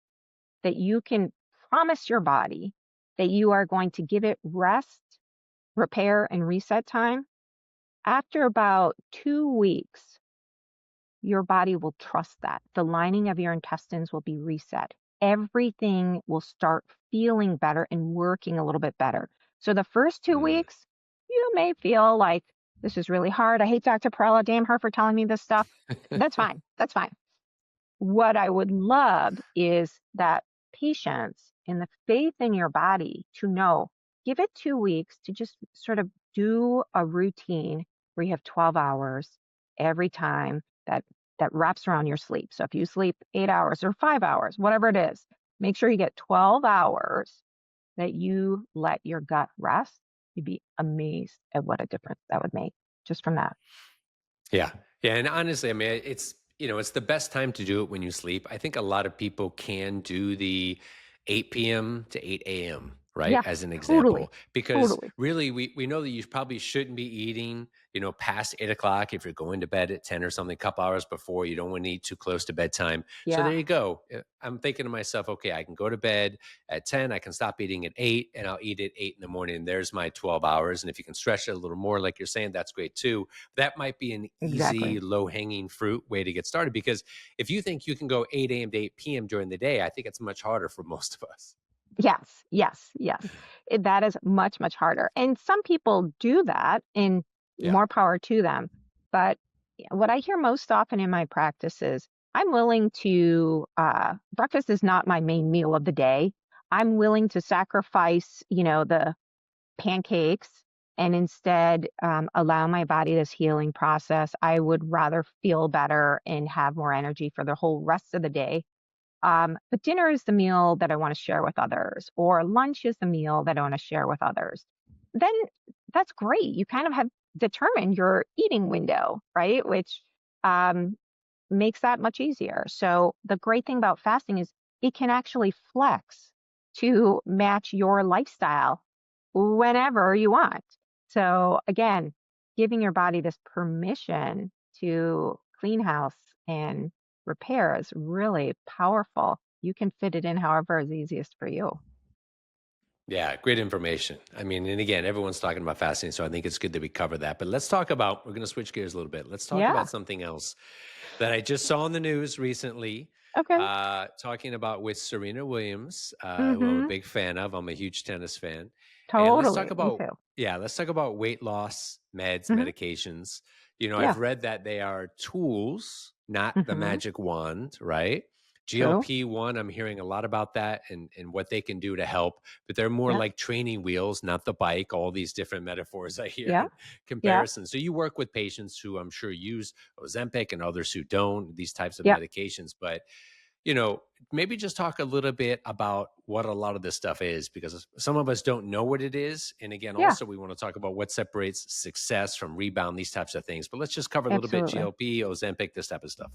that you can promise your body that you are going to give it rest, repair, and reset time, after about 2 weeks, your body will trust that. The lining of your intestines will be reset. Everything will start feeling better and working a little bit better. So the first two mm. weeks, you may feel like this is really hard. I hate Dr. Perella. Damn her for telling me this stuff. That's fine. That's fine. What I would love is that patience and the faith in your body to know, give it 2 weeks to just sort of do a routine where you have 12 hours every time that wraps around your sleep. So if you sleep 8 hours or 5 hours, whatever it is, make sure you get 12 hours that you let your gut rest. You'd be amazed at what a difference that would make just from that. Yeah. Yeah. And honestly, I mean, it's the best time to do it when you sleep. I think a lot of people can do the 8 p.m. to 8 a.m., right? Yeah, As an totally. example, because Totally. really we know that you probably shouldn't be eating, past 8 o'clock if you're going to bed at 10 or something, a couple hours before. You don't want to eat too close to bedtime. So there Yeah, you go. I'm thinking to myself, okay, I can go to bed at 10, I can stop eating at 8, and I'll eat at 8 in the morning. There's my 12 hours. And if you can stretch it a little more, like you're saying, that's great too. That might be an exactly. easy, low hanging fruit way to get started, because if you think you can go 8 a.m. to 8 p.m. during the day, I think it's much harder for most of us. Yes, yes, yes. That is much, much harder. And some people do that, and Yeah. more power to them. But what I hear most often in my practice is I'm willing to, breakfast is not my main meal of the day. I'm willing to sacrifice, the pancakes and instead allow my body this healing process. I would rather feel better and have more energy for the whole rest of the day. But dinner is the meal that I want to share with others, or lunch is the meal that I want to share with others. Then that's great. You kind of have determined your eating window, right? Which um, makes that much easier. So the great thing about fasting is it can actually flex to match your lifestyle whenever you want. So again, giving your body this permission to clean house and repair is really powerful. You can fit it in however is easiest for you. Yeah, great information. I mean, and again, everyone's talking about fasting, so I think it's good that we cover that. But we're going to switch gears a little bit. Let's talk Yeah. about something else that I just saw in the news recently, Okay. talking about with Serena Williams, who I'm a Mm-hmm. big fan of. I'm a huge tennis fan. And Totally. Me too. let's talk about weight loss, meds, Hmm. medications. Yeah. I've read that they are tools, not the Hmm. magic wand, right? True. GLP-1, I'm hearing a lot about that and what they can do to help, but they're more Yeah. like training wheels, not the bike, all these different metaphors I hear Yeah. in Yeah. comparison. So you work with patients who I'm sure use Ozempic and others who don't, these types of Yeah. medications. But, you know, maybe just talk a little bit about what a lot of this stuff is, because some of us don't know what it is. And again, Yeah. also, we want to talk about what separates success from rebound, these types of things. But let's just cover a little bit Absolutely. GLP, Ozempic, this type of stuff.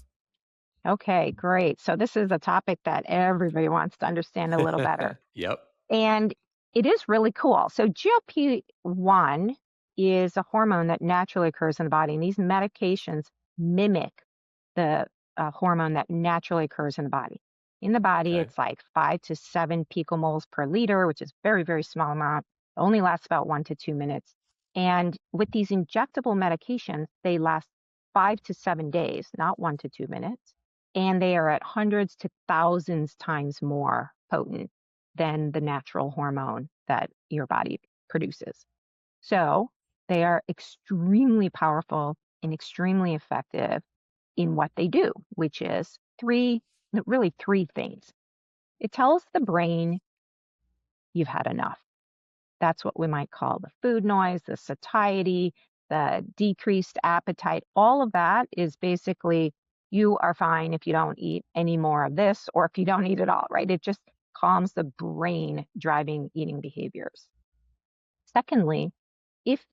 Okay, great. So this is a topic that everybody wants to understand a little better. Yep. And it is really cool. So GLP-1 is a hormone that naturally occurs in the body, and these medications mimic the hormone that naturally occurs in the body. In the body, Okay. it's like 5 to 7 picomoles per liter, which is very, very small amount. It only lasts about 1 to 2 minutes. And with these injectable medications, they last 5 to 7 days, not 1 to 2 minutes. And they are at hundreds to thousands times more potent than the natural hormone that your body produces. So they are extremely powerful and extremely effective in what they do, which is really three things. It tells the brain you've had enough. That's what we might call the food noise, the satiety, the decreased appetite. All of that is basically you are fine if you don't eat any more of this or if you don't eat at all, right? It just calms the brain driving eating behaviors. Secondly, if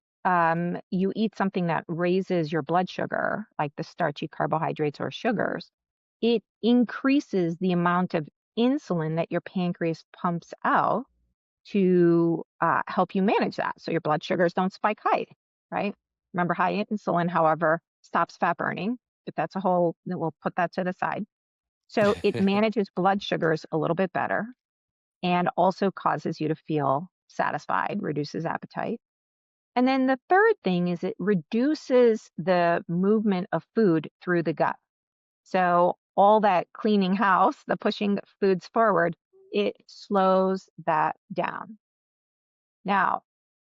you eat something that raises your blood sugar, like the starchy carbohydrates or sugars, it increases the amount of insulin that your pancreas pumps out to help you manage that. So your blood sugars don't spike high, right? Remember, high insulin, however, stops fat burning, but we'll put that to the side. So it manages blood sugars a little bit better and also causes you to feel satisfied, reduces appetite. And then the third thing is it reduces the movement of food through the gut. So all that cleaning house, the pushing foods forward, it slows that down. Now,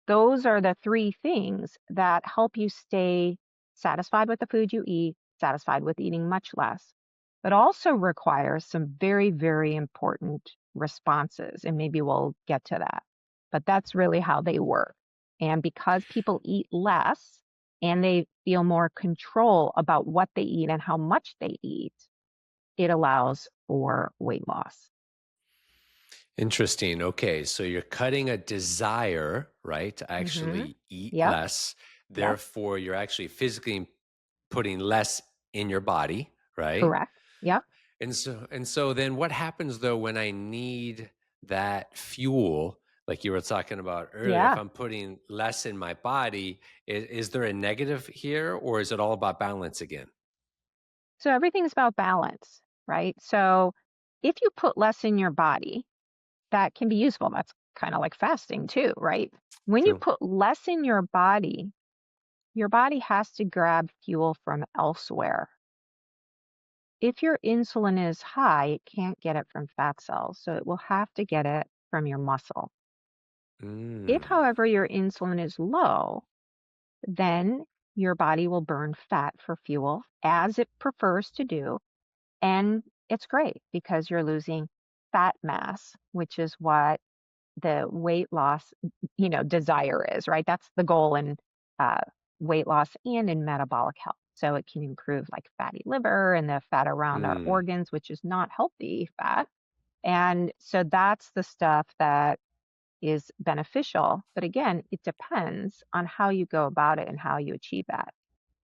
those are the three things that help you stay satisfied with the food you eat, satisfied with eating much less. but also requires some very, very important responses. And maybe we'll get to that. But that's really how they work. And because people eat less and they feel more control about what they eat and how much they eat, it allows for weight loss. Interesting. Okay. So you're cutting a desire, right, to Hmm. actually eat Yep. less. Yep. Therefore, you're actually physically putting less in your body, right? Correct. Yep. And so then what happens though when I need that fuel, like you were talking about earlier, if Yeah. I'm putting less in my body, is there a negative here or is it all about balance again? So everything's about balance, right? So if you put less in your body, that can be useful. That's kind of like fasting too, right? When you True. put less in your body has to grab fuel from elsewhere. If your insulin is high, it can't get it from fat cells, so it will have to get it from your muscle. If, Mm. however, your insulin is low, then your body will burn fat for fuel as it prefers to do. And it's great because you're losing fat mass, which is what the weight loss, desire is, right? That's the goal in uh, weight loss and in metabolic health. So it can improve like fatty liver and the fat around our Mm. organs, which is not healthy fat. And so that's the stuff that is beneficial. But again, it depends on how you go about it and how you achieve that.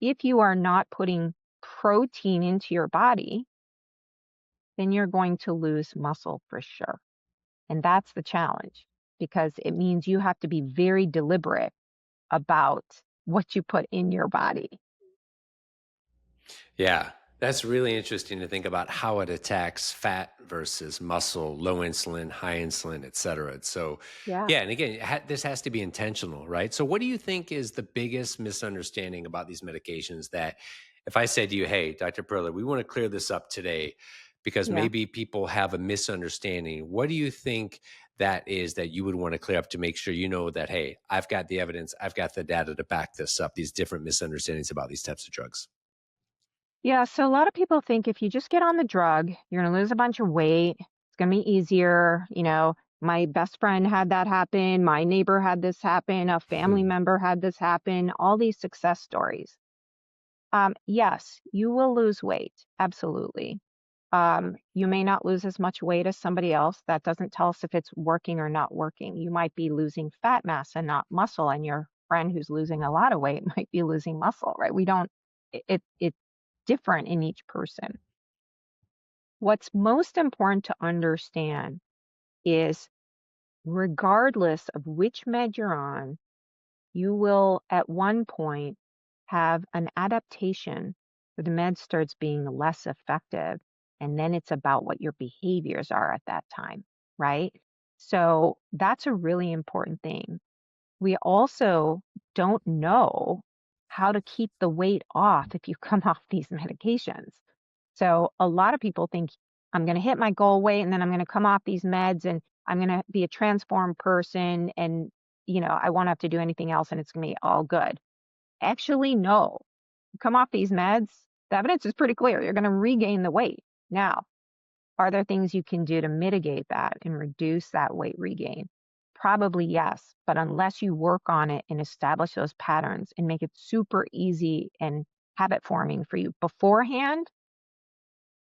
If you are not putting protein into your body, then you're going to lose muscle for sure. And that's the challenge because it means you have to be very deliberate about what you put in your body. Yeah, that's really interesting to think about how it attacks fat versus muscle, low insulin, high insulin, et cetera. So, Yeah. yeah, and again, this has to be intentional, right? So, what do you think is the biggest misunderstanding about these medications that if I said to you, hey, Dr. Perler, we want to clear this up today because Yeah. maybe people have a misunderstanding. What do you think that is that you would want to clear up to make sure you know that, hey, I've got the evidence, I've got the data to back this up, these different misunderstandings about these types of drugs? Yeah. So a lot of people think if you just get on the drug, you're going to lose a bunch of weight. It's going to be easier. My best friend had that happen. My neighbor had this happen. A family member had this happen. All these success stories. Yes, you will lose weight. Absolutely. You may not lose as much weight as somebody else. That doesn't tell us if it's working or not working. You might be losing fat mass and not muscle, and your friend who's losing a lot of weight might be losing muscle, right? We don't, it's different in each person. What's most important to understand is regardless of which med you're on, you will at one point have an adaptation where the med starts being less effective. And then it's about what your behaviors are at that time, right? So that's a really important thing. We also don't know how to keep the weight off if you come off these medications. So a lot of people think I'm going to hit my goal weight and then I'm going to come off these meds and I'm going to be a transformed person and I won't have to do anything else and it's going to be all good. Actually, no. Come off these meds, the evidence is pretty clear. You're going to regain the weight. Now, are there things you can do to mitigate that and reduce that weight regain? Probably yes, but unless you work on it and establish those patterns and make it super easy and habit forming for you beforehand,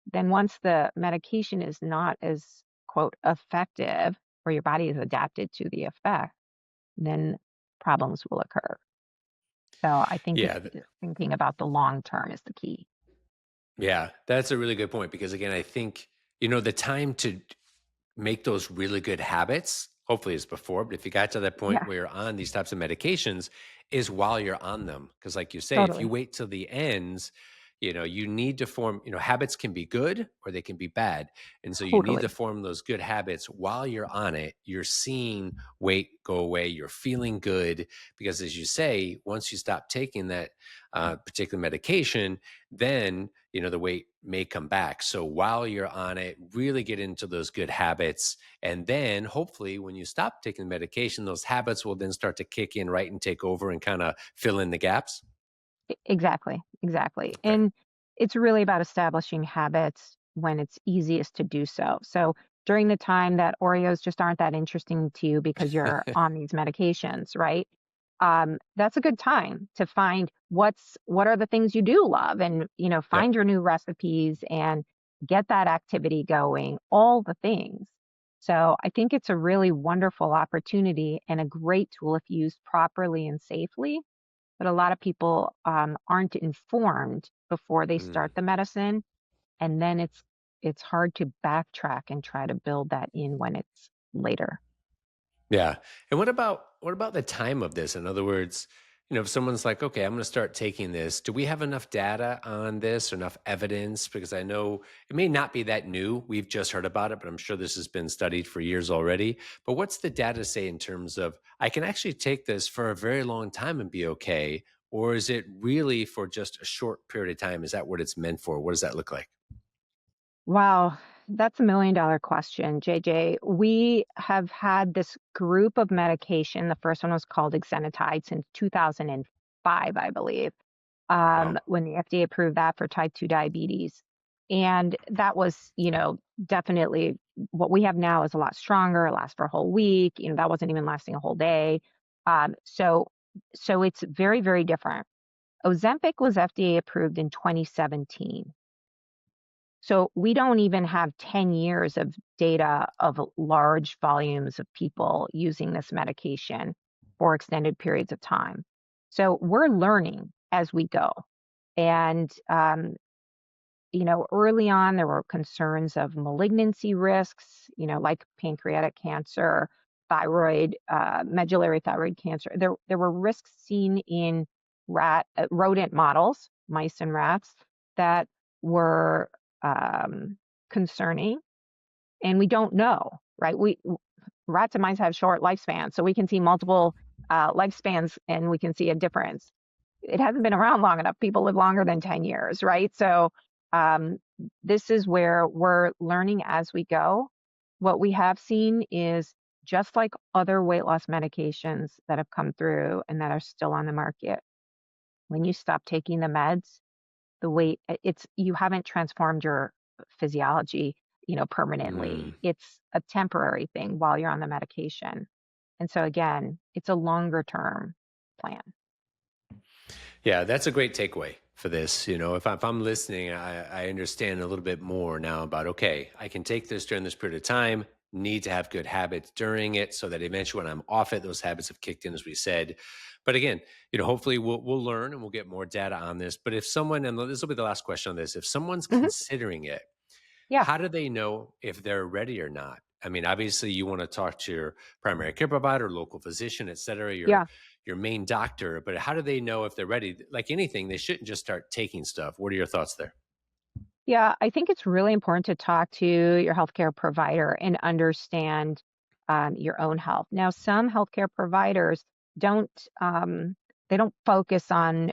then once the medication is not as quote effective or your body is adapted to the effect, then problems will occur. So I think Yeah, it's thinking about the long term is the key. yeah, that's a really good point because again, I think, the time to make those really good habits, hopefully is before, but if you got to that point Yeah, where you're on these types of medications, is while you're on them. Because like you say, if you totally. wait till the ends, you need to form, habits can be good or they can be bad. And so you need to Totally. form those good habits while you're on it. You're seeing weight go away. You're feeling good because as you say, once you stop taking that particular medication, then the weight may come back. So while you're on it, really get into those good habits. And then hopefully when you stop taking the medication, those habits will then start to kick in, right, and take over and kind of fill in the gaps. Exactly. Exactly. Okay. It's really about establishing habits when it's easiest to do so. So during the time that Oreos just aren't that interesting to you because you're on these medications, right? That's a good time to find what are the things you do love, and Yep. find your new recipes and get that activity going, all the things. So I think it's a really wonderful opportunity and a great tool if used properly and safely. But a lot of people aren't informed before they Mm. start the medicine, and then it's hard to backtrack and try to build that in when it's later. Yeah. And what about the time of this? In other words, if someone's like, okay, I'm going to start taking this, do we have enough data on this or enough evidence? Because I know it may not be that new. We've just heard about it, but I'm sure this has been studied for years already. But what's the data say in terms of I can actually take this for a very long time and be okay? Or is it really for just a short period of time? Is that what it's meant for? What does that look like? Wow, that's $1 million question, JJ. We have had this group of medication. The first one was called exenatide since 2005, I believe, Wow. when the FDA approved that for type 2 diabetes. And that was, definitely what we have now is a lot stronger. It lasts for a whole week. That wasn't even lasting a whole day. So it's very, very different. Ozempic was FDA approved in 2017. So we don't even have 10 years of data of large volumes of people using this medication for extended periods of time. So we're learning as we go. And early on, there were concerns of malignancy risks, like pancreatic cancer, thyroid, medullary thyroid cancer. There were risks seen in rodent models, mice and rats, that were concerning, and we don't know, right? Rats and mice have short lifespans, so we can see multiple lifespans, and we can see a difference. It hasn't been around long enough. People live longer than 10 years, right? So um, this is where we're learning as we go. What we have seen is just like other weight loss medications that have come through and that are still on the market, when you stop taking the meds, the weight, it's you haven't transformed your physiology, Mm. permanently. It's a temporary thing while you're on the medication. And so again, it's a longer term plan. Yeah, that's a great takeaway for this. If I'm listening, I understand a little bit more now about, okay, I can take this during this period of time, need to have good habits during it so that eventually when I'm off it, those habits have kicked in, as we said. But again, hopefully we'll learn and we'll get more data on this. But if someone, and this will be the last question on this, if someone's Mhm. considering it, Yeah, how do they know if they're ready or not? I mean, obviously, you want to talk to your primary care provider, local physician, et cetera, your yeah. your main doctor. But how do they know if they're ready? Like anything, they shouldn't just start taking stuff. What are your thoughts there? Yeah, I think it's really important to talk to your healthcare provider and understand your own health. Now, some healthcare providers don't they don't focus on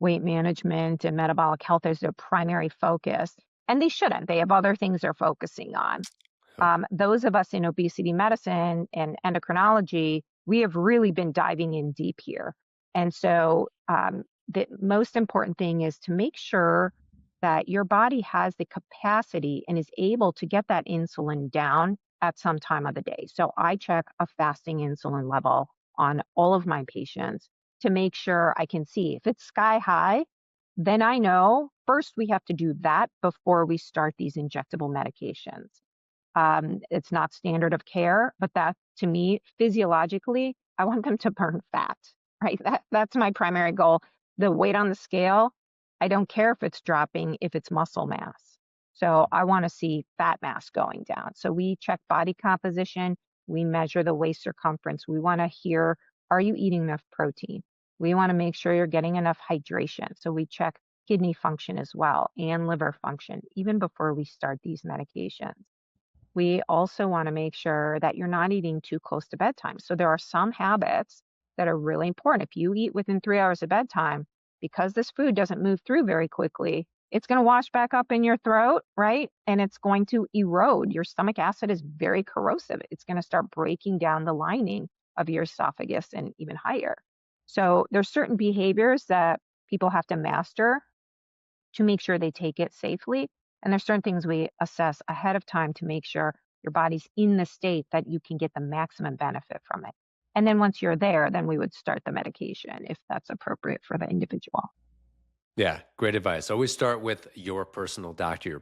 weight management and metabolic health as their primary focus, and they shouldn't. They have other things they're focusing on. Yep. Those of us in obesity medicine and endocrinology, we have really been diving in deep here. And so the most important thing is to make sure that your body has the capacity and is able to get that insulin down at some time of the day. So I check a fasting insulin level on all of my patients to make sure I can see if it's sky high, then I know first we have to do that before we start these injectable medications. It's not standard of care, but that to me, physiologically, I want them to burn fat, right? That's my primary goal. The weight on the scale, I don't care if it's dropping, if it's muscle mass. So I want to see fat mass going down. So we check body composition, we measure the waist circumference. We want to hear, are you eating enough protein? We want to make sure you're getting enough hydration. So we check kidney function as well and liver function, even before we start these medications. We also want to make sure that you're not eating too close to bedtime. So there are some habits that are really important. If you eat within 3 hours of bedtime, because this food doesn't move through very quickly, it's going to wash back up in your throat, right? And it's going to erode. Your stomach acid is very corrosive. It's going to start breaking down the lining of your esophagus and even higher. So there's certain behaviors that people have to master to make sure they take it safely. And there's certain things we assess ahead of time to make sure your body's in the state that you can get the maximum benefit from it. And then once you're there, then we would start the medication if that's appropriate for the individual. Yeah, great advice. Always start with your personal doctor, your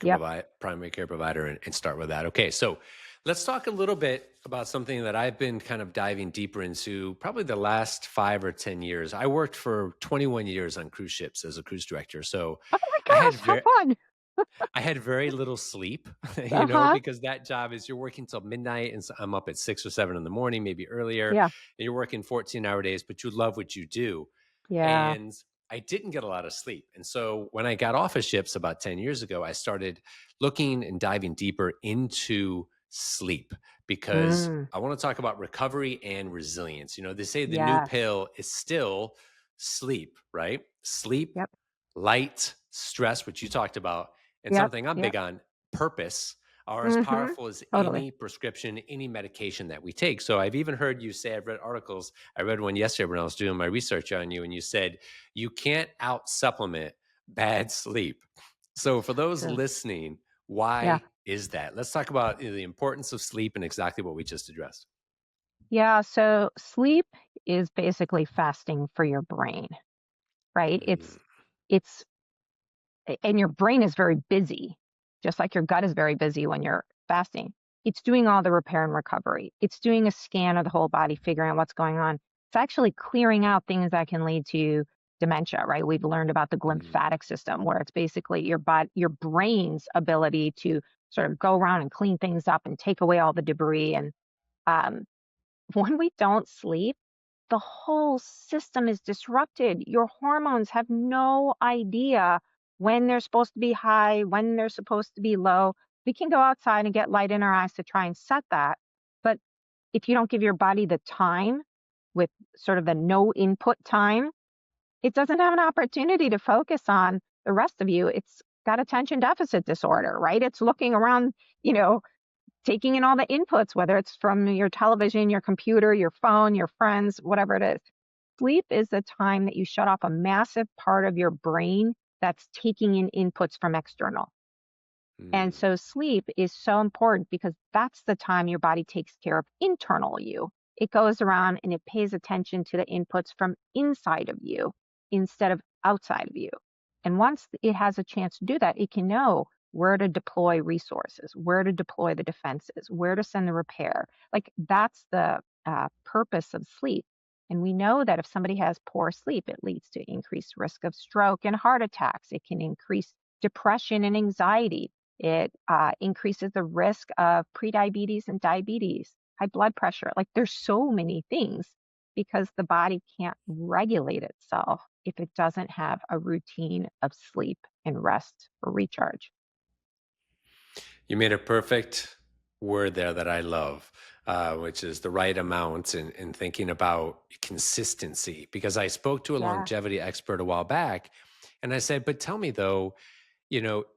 Yep. primary care provider, and start with that. Okay, so let's talk a little bit about something that I've been kind of diving deeper into probably the last 5 or 10 years. I worked for 21 years on cruise ships as a cruise director. So Oh my I had gosh, how fun. I had very little sleep, Uh-huh. because that job is you're working till midnight and I'm up at 6 or 7 in the morning, maybe earlier, and Yeah. you're working 14-hour days, but you love what you do. Yeah. And I didn't get a lot of sleep. And so when I got off of ships about 10 years ago, I started looking and diving deeper into sleep because Mm, I want to talk about recovery and resilience. They say the new yes. pill is still sleep, right? Sleep, Yep. light, stress, which you talked about, and Yep. something I'm Yep. big on, purpose, are as Mm-hmm. powerful as Totally. any prescription, any medication that we take. So I've even heard you say, I've read articles. I read one yesterday when I was doing my research on you, and you said you can't out supplement bad sleep. So for those True. listening, Yeah. why is that? Let's talk about the importance of sleep and exactly what we just addressed. Yeah. So sleep is basically fasting for your brain, right? Mm, It's and your brain is very busy, just like your gut is very busy when you're fasting. It's doing all the repair and recovery. It's doing a scan of the whole body, figuring out what's going on. It's actually clearing out things that can lead to dementia, right? We've learned about the mm, glymphatic system, where it's basically your brain's ability to sort of go around and clean things up and take away all the debris. And um, when we don't sleep, the whole system is disrupted. Your hormones have no idea when they're supposed to be high, when they're supposed to be low. We can go outside and get light in our eyes to try and set that. But if you don't give your body the time with sort of the no input time, it doesn't have an opportunity to focus on the rest of you. It's got attention deficit disorder, right? It's looking around, you know, taking in all the inputs, whether it's from your television, your computer, your phone, your friends, whatever it is. Sleep is the time that you shut off a massive part of your brain that's taking in inputs from external. And mm, so sleep is so important because that's the time your body takes care of internal you. It goes around and it pays attention to the inputs from inside of you instead of outside of you. And once it has a chance to do that, it can know where to deploy resources, where to deploy the defenses, where to send the repair. Like that's the purpose of sleep. And we know that if somebody has poor sleep, it leads to increased risk of stroke and heart attacks. It can increase depression and anxiety. It increases the risk of prediabetes and diabetes, high blood pressure. Like there's so many things because the body can't regulate itself if it doesn't have a routine of sleep and rest or recharge. You made a perfect word there that I love, which is the right amount and thinking about consistency. Because I spoke to a Yeah. longevity expert a while back and I said, but tell me though,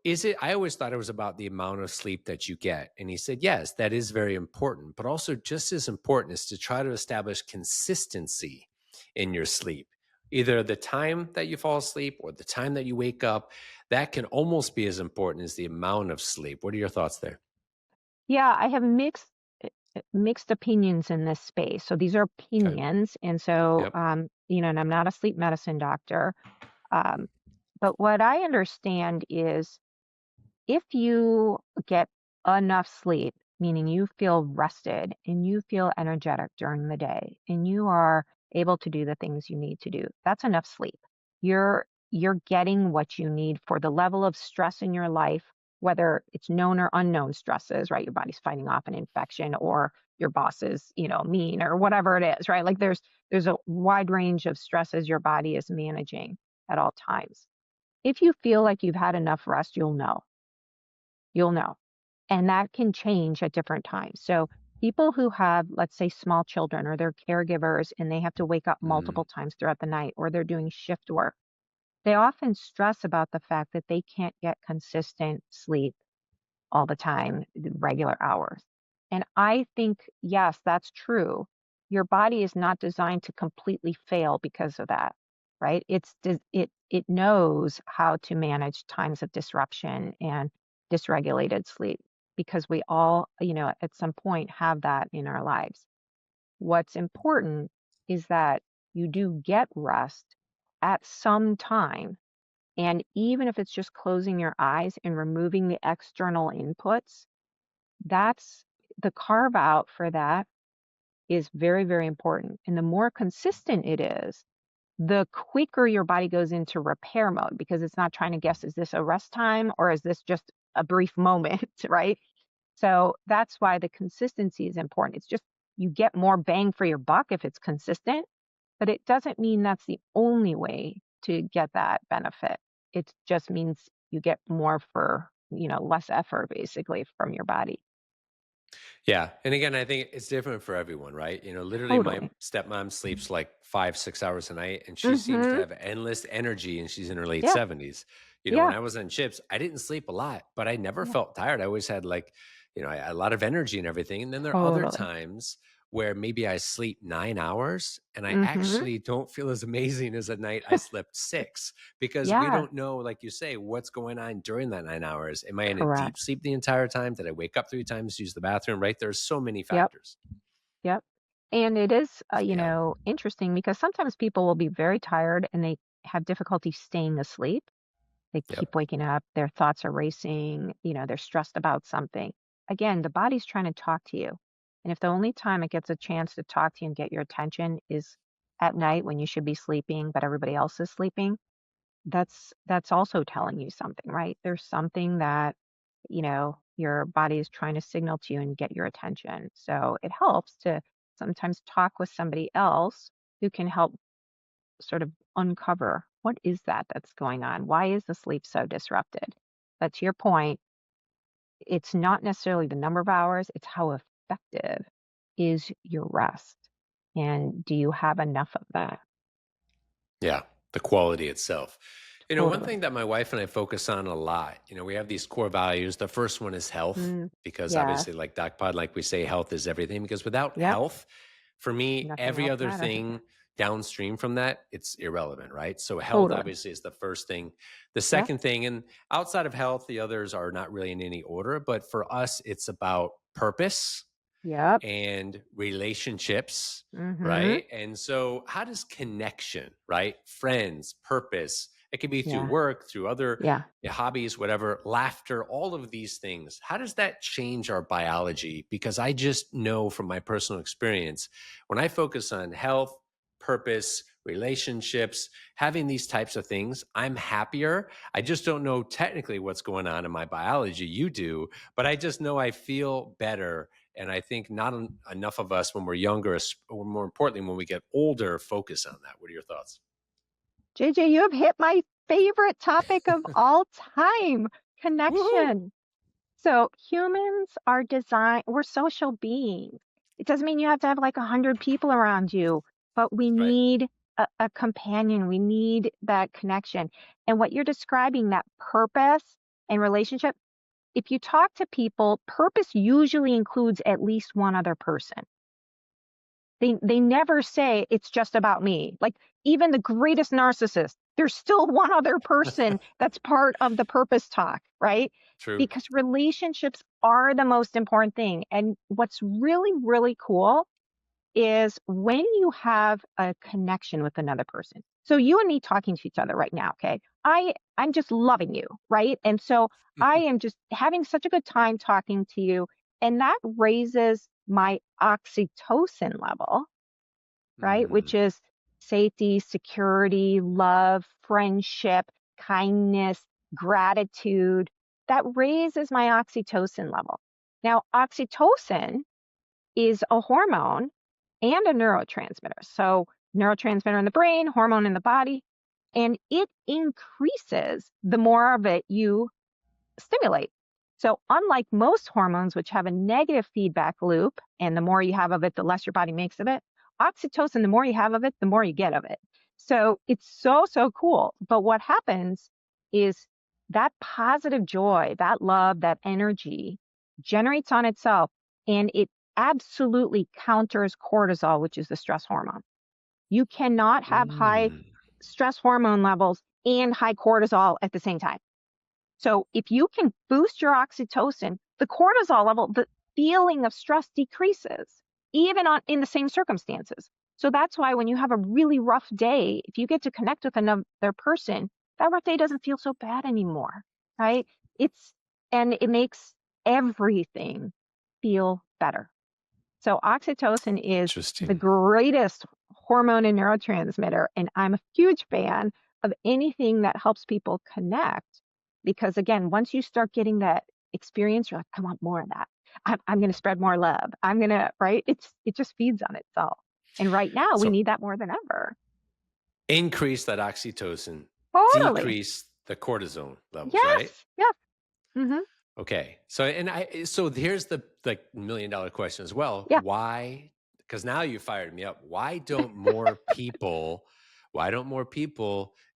is it? I always thought it was about the amount of sleep that you get. And he said, yes, that is very important, but also just as important is to try to establish consistency in your sleep. Either the time that you fall asleep or the time that you wake up, that can almost be as important as the amount of sleep. What are your thoughts there? Yeah, I have mixed opinions in this space. So these are Okay. opinions. And so, Yep. and I'm not a sleep medicine doctor. Um, but what I understand is if you get enough sleep, meaning you feel rested and you feel energetic during the day and you are able to do the things you need to do, that's enough sleep. You're getting what you need for the level of stress in your life, whether it's known or unknown stresses, right? Your body's fighting off an infection or your boss is, mean or whatever it is, right? Like there's a wide range of stresses your body is managing at all times. If you feel like you've had enough rest, you'll know. And that can change at different times. So people who have, let's say, small children or they're caregivers and they have to wake up Mm, multiple times throughout the night or they're doing shift work, they often stress about the fact that they can't get consistent sleep all the time, the regular hours. And I think, yes, that's true. Your body is not designed to completely fail because of that, right? It it knows how to manage times of disruption and dysregulated sleep because we all, at some point have that in our lives. What's important is that you do get rest at some time. And even if it's just closing your eyes and removing the external inputs, that's the carve out for that is very, very important. And the more consistent it is, the quicker your body goes into repair mode because it's not trying to guess, is this a rest time or is this just a brief moment, right? So that's why the consistency is important. It's just you get more bang for your buck if it's consistent, but it doesn't mean that's the only way to get that benefit. It just means you get more for, less effort basically from your body. Yeah. And again, I think it's different for everyone, right? Literally, my Totally. stepmom sleeps like 5, 6 hours a night, and she seems to Mhm. have endless energy, and she's in her late Yeah. 70s. When Yeah. I was on chips, I didn't sleep a lot, but I never Yeah. felt tired. I always had like, a lot of energy and everything. And then there are other Totally. times where maybe I sleep 9 hours and I Mhm. actually don't feel as amazing as a night I slept six because we Yeah. don't know, like you say, what's going on during that 9 hours. Am I in a deep Correct. sleep the entire time? Did I wake up 3 times, use the bathroom, right? There's so many Yep. factors. Yep. And it is, Yeah. interesting because sometimes people will be very tired and they have difficulty staying asleep. They Yep. keep waking up, their thoughts are racing, they're stressed about something. Again, the body's trying to talk to you. And if the only time it gets a chance to talk to you and get your attention is at night when you should be sleeping, but everybody else is sleeping, that's also telling you something, right? There's something that, your body is trying to signal to you and get your attention. So it helps to sometimes talk with somebody else who can help sort of uncover what is that's going on? Why is the sleep so disrupted? But to your point, it's not necessarily the number of hours, it's how effective is your rest. And do you have enough of that? Yeah, the quality itself. One Totally. thing that my wife and I focus on a lot, we have these core values. The first one is health, Mm, because yes. obviously, like DocPod, like we say, health is everything. Because without Yep. health, for me, Nothing every else other matters. thing downstream from that, it's irrelevant, right? So, health Totally. obviously is the first thing. The Yep. second thing, and outside of health, the others are not really in any order. But for us, it's about purpose Yep. and relationships, Mhm. right? And so, how does connection, right? Friends, purpose, it could be through Yeah. work, through other Yeah. hobbies, whatever, laughter, all of these things. How does that change our biology? Because I just know from my personal experience, when I focus on health, purpose, relationships, having these types of things, I'm happier. I just don't know technically what's going on in my biology. You do, but I just know I feel better, and I think not enough of us when we're younger, or more importantly, when we get older, focus on that. What are your thoughts? JJ, you have hit my favorite topic of all time, Woohoo! connection. So humans are designed, we're social beings. It doesn't mean you have to have like 100 people around you, but we Right. need a companion. We need that connection. And what you're describing, that purpose and relationship, if you talk to people, purpose usually includes at least one other person. They never say it's just about me. Like even the greatest narcissist, there's still one other person that's part of the purpose talk, right? True. Because relationships are the most important thing. And what's really, really cool is when you have a connection with another person. So you and me talking to each other right now, okay? I'm just loving you, right? And so I am just having such a good time talking to you, and that raises my oxytocin level, right? Which Mm. is safety, security, love, friendship, kindness, gratitude. That raises my oxytocin level. Now, oxytocin is a hormone and a neurotransmitter. So, neurotransmitter in the brain, hormone in the body, and it increases the more of it you stimulate. So, unlike most hormones, which have a negative feedback loop, and the more you have of it, the less your body makes of it, oxytocin, the more you have of it, the more you get of it. So, it's so, so cool. But what happens is that positive joy, that love, that energy generates on itself, and it absolutely counters cortisol, which is the stress hormone. You cannot have high Mm. stress hormone levels and high cortisol at the same time. So if you can boost your oxytocin, the cortisol level, the feeling of stress decreases, even in the same circumstances. So that's why when you have a really rough day, if you get to connect with another person, that rough day doesn't feel so bad anymore, right? It's and it makes everything feel better. So oxytocin is the Interesting. greatest hormone and neurotransmitter, and I'm a huge fan of anything that helps people connect because again, once you start getting that experience, you're like, I want more of that. I'm going to spread more love. I'm going to, right? It just feeds on itself. And right now we So need that more than ever. increase that oxytocin, Totally. decrease the cortisone levels, right? Yes. Yes. Hmm. Okay. So here's the like $1 million question as well. Yeah. Why? Because now you fired me up. Why don't more people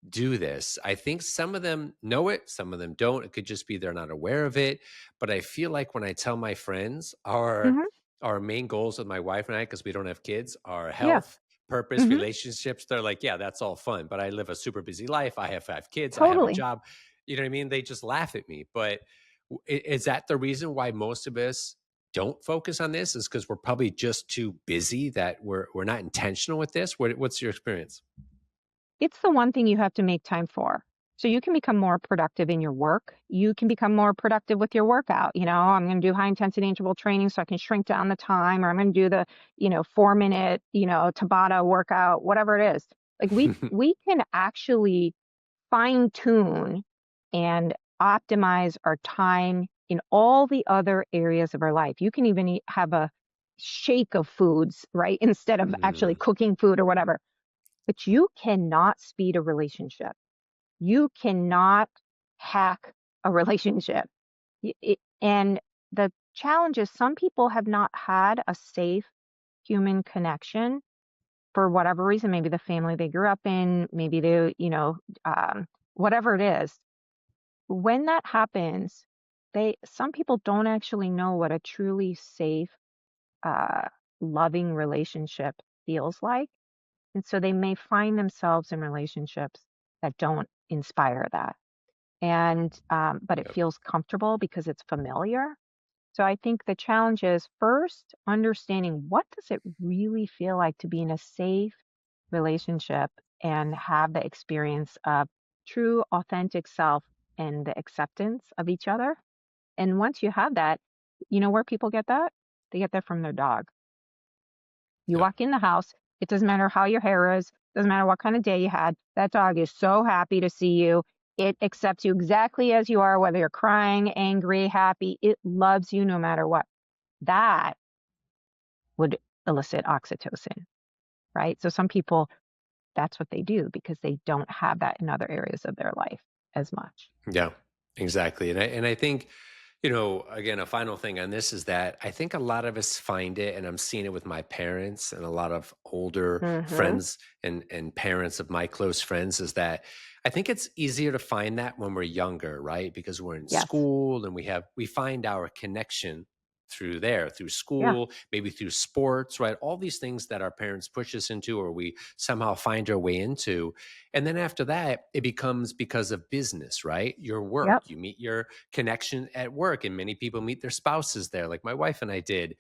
do this? I think some of them know it, some of them don't. It could just be they're not aware of it. But I feel like when I tell my friends Hmm. our main goals with my wife and I, because we don't have kids, are Yeah. health, purpose, Hmm. relationships. They're like, yeah, that's all fun. But I live a super busy life. I have 5 kids. I have a Totally. job. You know what I mean? They just laugh at me. But is that the reason why most of us don't focus on this? Is because we're probably just too busy that we're not intentional with this? What's your experience? It's the one thing you have to make time for. So you can become more productive in your work. You can become more productive with your workout. I'm going to do high intensity interval training so I can shrink down the time, or I'm going to do the, 4 minute, Tabata workout, whatever it is. Like we can actually fine tune and optimize our time in all the other areas of our life. You can even have a shake of foods, right? Instead of actually Mm, cooking food or whatever. But you cannot speed a relationship. You cannot hack a relationship. And the challenge is some people have not had a safe human connection for whatever reason. Maybe the family they grew up in, maybe whatever it is. When that happens, some people don't actually know what a truly safe, uh, loving relationship feels like. And so they may find themselves in relationships that don't inspire that. But it yep, feels comfortable because it's familiar. So I think the challenge is first understanding what does it really feel like to be in a safe relationship and have the experience of true, authentic self and the acceptance of each other. And once you have that, you know where people get that? They get that from their dog. You yep. walk in the house, it doesn't matter how your hair is, doesn't matter what kind of day you had. That dog is so happy to see you. It accepts you exactly as you are, whether you're crying, angry, happy. It loves you no matter what. That would elicit oxytocin, right? So some people, that's what they do because they don't have that in other areas of their life as much. Yeah, exactly. And I think, again, a final thing on this is that I think a lot of us find it, and I'm seeing it with my parents and a lot of older Hmm. friends and parents of my close friends, is that I think it's easier to find that when we're younger, right? Because we're in Yes. school and we find our connection through there, through Yeah. school, maybe through sports, right? All these things that our parents push us into or we somehow find our way into. And then after that, it becomes because of business, right? Your Yep. work, you meet your connection at work, and many people meet their spouses there, like my wife and I did.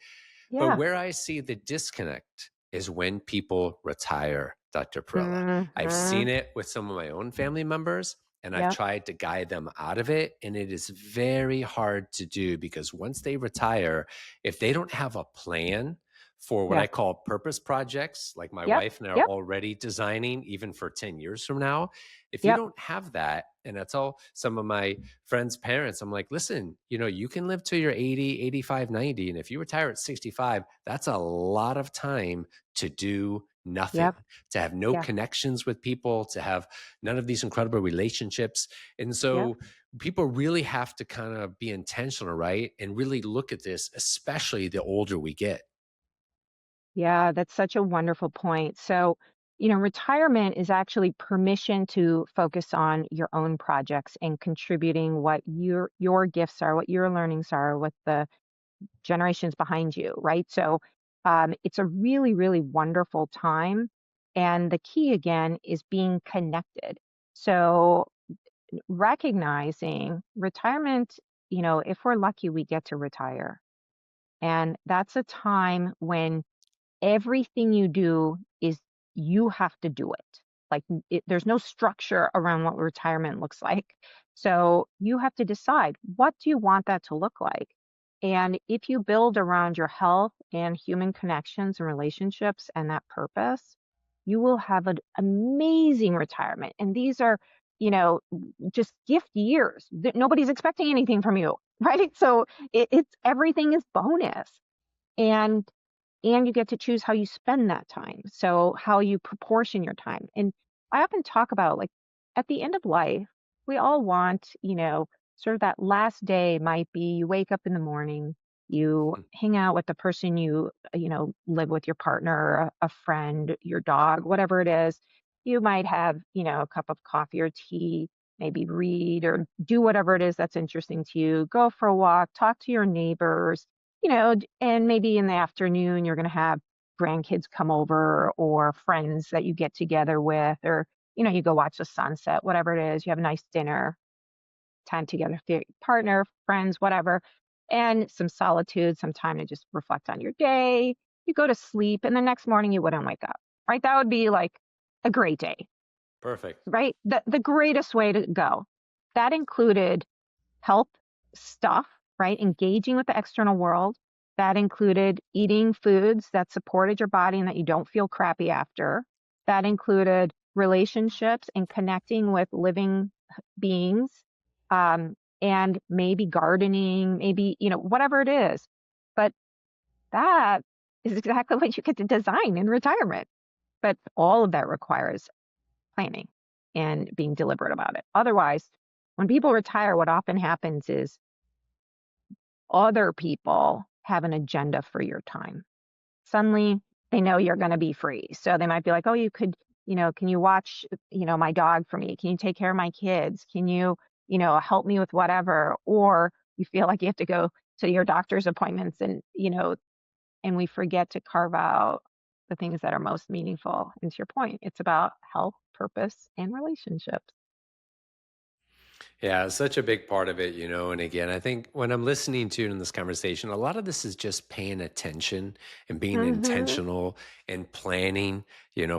But Yeah. where I see the disconnect is when people retire, Dr. Perella. I've Hmm. seen it with some of my own family members, and I've Yep. tried to guide them out of it. And it is very hard to do because once they retire, if they don't have a plan for what Yeah. I call purpose projects, like my Yep. wife and I are Yep. already designing, even for 10 years from now, if you Yep. don't have that, and that's all some of my friends' parents, I'm like, listen, you can live till you're 80, 85, 90. And if you retire at 65, that's a lot of time to do Yep. nothing, to have no Yeah. connections with people, to have none of these incredible relationships. And Yep. so people really have to kind of be intentional, right? And really look at this, especially the older we get. Yeah, that's such a wonderful point. So, retirement is actually permission to focus on your own projects and contributing what your gifts are, what your learnings are, what the generations behind you, right? So, it's a really, really wonderful time. And the key again is being connected. So recognizing retirement, if we're lucky, we get to retire. And that's a time when everything you do is you have to do it. Like there's no structure around what retirement looks like. So you have to decide, what do you want that to look like? And if you build around your health and human connections and relationships and that purpose, you will have an amazing retirement. And these are, you know, just gift years. Nobody's expecting anything from you, right? So it's everything is bonus. And you get to choose how you spend that time. So how you proportion your time. And I often talk about, like, at the end of life, we all want, sort of that last day might be you wake up in the morning, you Mm. hang out with the person live with, your partner, a friend, your dog, whatever it is. You might have, a cup of coffee or tea, maybe read or do whatever it is that's interesting to you, go for a walk, talk to your neighbors, and maybe in the afternoon you're going to have grandkids come over or friends that you get together with, or, you go watch the sunset, whatever it is. You have a nice dinner, time together with your partner, friends, whatever, and some solitude, some time to just reflect on your day. You go to sleep, and the next morning you wouldn't wake up, right? That would be like a great day, Perfect. right? The greatest way to go. That included health stuff, right? Engaging with the external world. That included eating foods that supported your body and that you don't feel crappy after. That included relationships and connecting with living beings, and maybe gardening, maybe, whatever it is. But that is exactly what you get to design in retirement. But all of that requires planning and being deliberate about it. Otherwise, when people retire, what often happens is other people have an agenda for your time. Suddenly, they know you're going to be free. So they might be like, oh, you could, can you watch, my dog for me? Can you take care of my kids? Can you, help me with whatever? Or you feel like you have to go to your doctor's appointments, and we forget to carve out the things that are most meaningful. And to your point, it's about health, purpose, and relationships. Yeah, it's such a big part of it, And again, I think when I'm listening to you in this conversation, a lot of this is just paying attention and being Hmm. intentional and planning,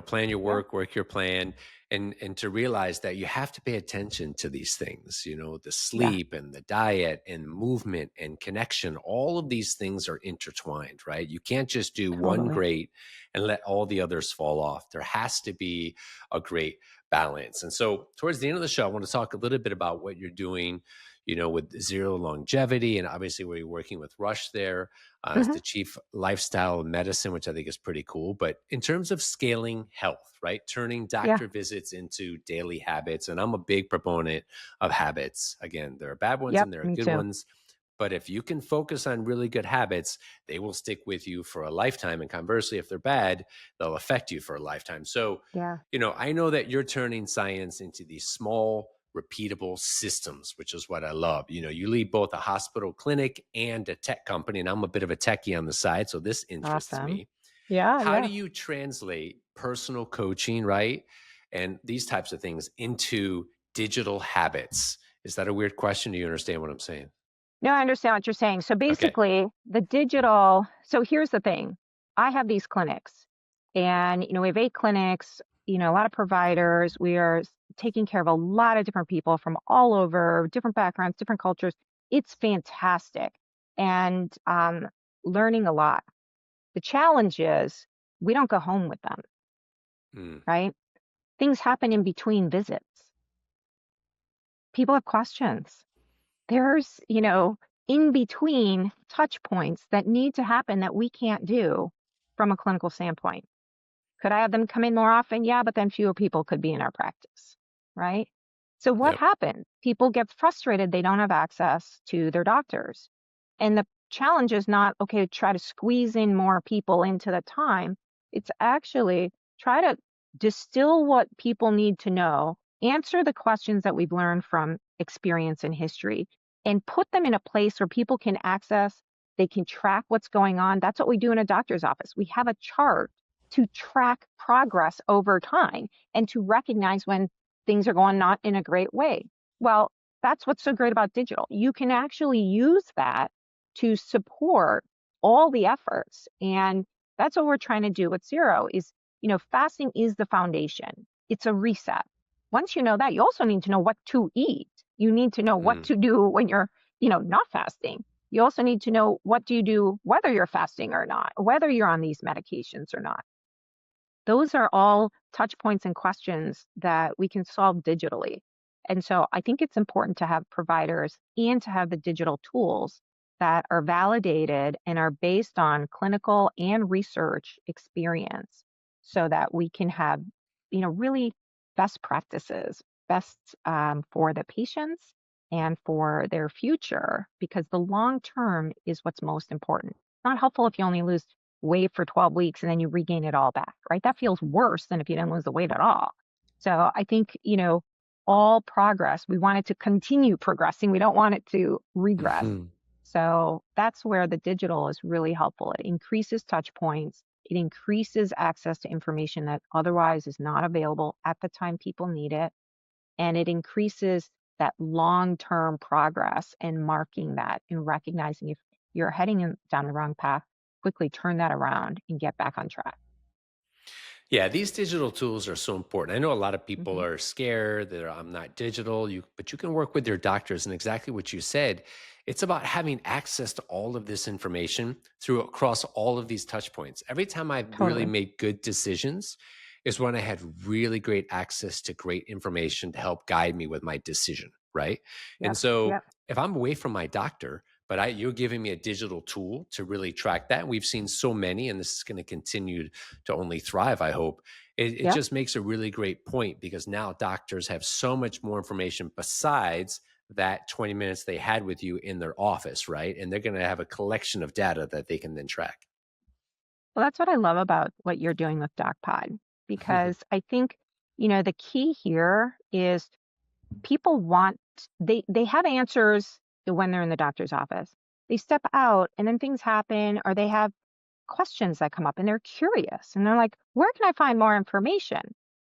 plan your Yeah, work your plan, and to realize that you have to pay attention to these things, the yeah, sleep and the diet and movement and connection. All of these things are intertwined, right? You can't just do one totally. great and let all the others fall off. There has to be a great balance. And so, towards the end of the show, I want to talk a little bit about what you're doing, with zero longevity, and obviously where you're working with Rush there as Hmm. the chief lifestyle medicine, which I think is pretty cool. But in terms of scaling health, right, turning Yeah. doctor visits into daily habits, and I'm a big proponent of habits. Again, there are bad ones Yep. and there are Me good too. ones. But if you can focus on really good habits, they will stick with you for a lifetime. And conversely, if they're bad, they'll affect you for a lifetime. So, Yeah. I know that you're turning science into these small, repeatable systems, which is what I love. You lead both a hospital clinic and a tech company, and I'm a bit of a techie on the side, so this interests Awesome. me. Yeah. How do Yeah. you translate personal coaching, right? And these types of things into digital habits? Is that a weird question? Do you understand what I'm saying? No, I understand what you're saying. So Okay. basically, so here's the thing. I have these clinics, and, we have 8 clinics, a lot of providers. We are taking care of a lot of different people from all over, different backgrounds, different cultures. It's fantastic, and learning a lot. The challenge is we don't go home with them, Mm, right? Things happen in between visits. People have questions. There's, in between touch points that need to happen that we can't do from a clinical standpoint. Could I have them come in more often? Yeah, but then fewer people could be in our practice, right? So what yep. happens? People get frustrated they don't have access to their doctors. And the challenge is not, okay, try to squeeze in more people into the time. It's actually try to distill what people need to know, answer the questions that we've learned from experience and history, and put them in a place where people can access, they can track what's going on. That's what we do in a doctor's office. We have a chart to track progress over time and to recognize when things are going not in a great way. Well, that's what's so great about digital. You can actually use that to support all the efforts. And that's what we're trying to do with Zero is, fasting is the foundation. It's a reset. Once you know that, you also need to know what to eat. You need to know what Mm. to do when you're, not fasting. You also need to know what do you do whether you're fasting or not, whether you're on these medications or not. Those are all touch points and questions that we can solve digitally. And so I think it's important to have providers and to have the digital tools that are validated and are based on clinical and research experience so that we can have, really best practices, best for the patients and for their future, because the long term is what's most important. It's not helpful if you only lose weight for 12 weeks and then you regain it all back, right? That feels worse than if you didn't lose the weight at all. So I think, all progress, we want it to continue progressing. We don't want it to regress. Hmm. So that's where the digital is really helpful. It increases touch points. It increases access to information that otherwise is not available at the time people need it. And it increases that long-term progress and marking that and recognizing if you're down the wrong path, quickly turn that around and get back on track. Yeah, these digital tools are so important. I know a lot of people Hmm. are scared that I'm not digital, but you can work with your doctors. And exactly what you said, it's about having access to all of this information through across all of these touch points. Every time I've really Totally. made good decisions is when I had really great access to great information to help guide me with my decision, right? And Yep. so Yep. if I'm away from my doctor, but you're giving me a digital tool to really track that. We've seen so many, and this is going to continue to only thrive, I hope. It Yep. just makes a really great point because now doctors have so much more information besides that 20 minutes they had with you in their office, right? And they're going to have a collection of data that they can then track. Well, that's what I love about what you're doing with DocPod, because I think, the key here is people want they have answers when they're in the doctor's office. They step out and then things happen or they have questions that come up and they're curious and they're like, where can I find more information?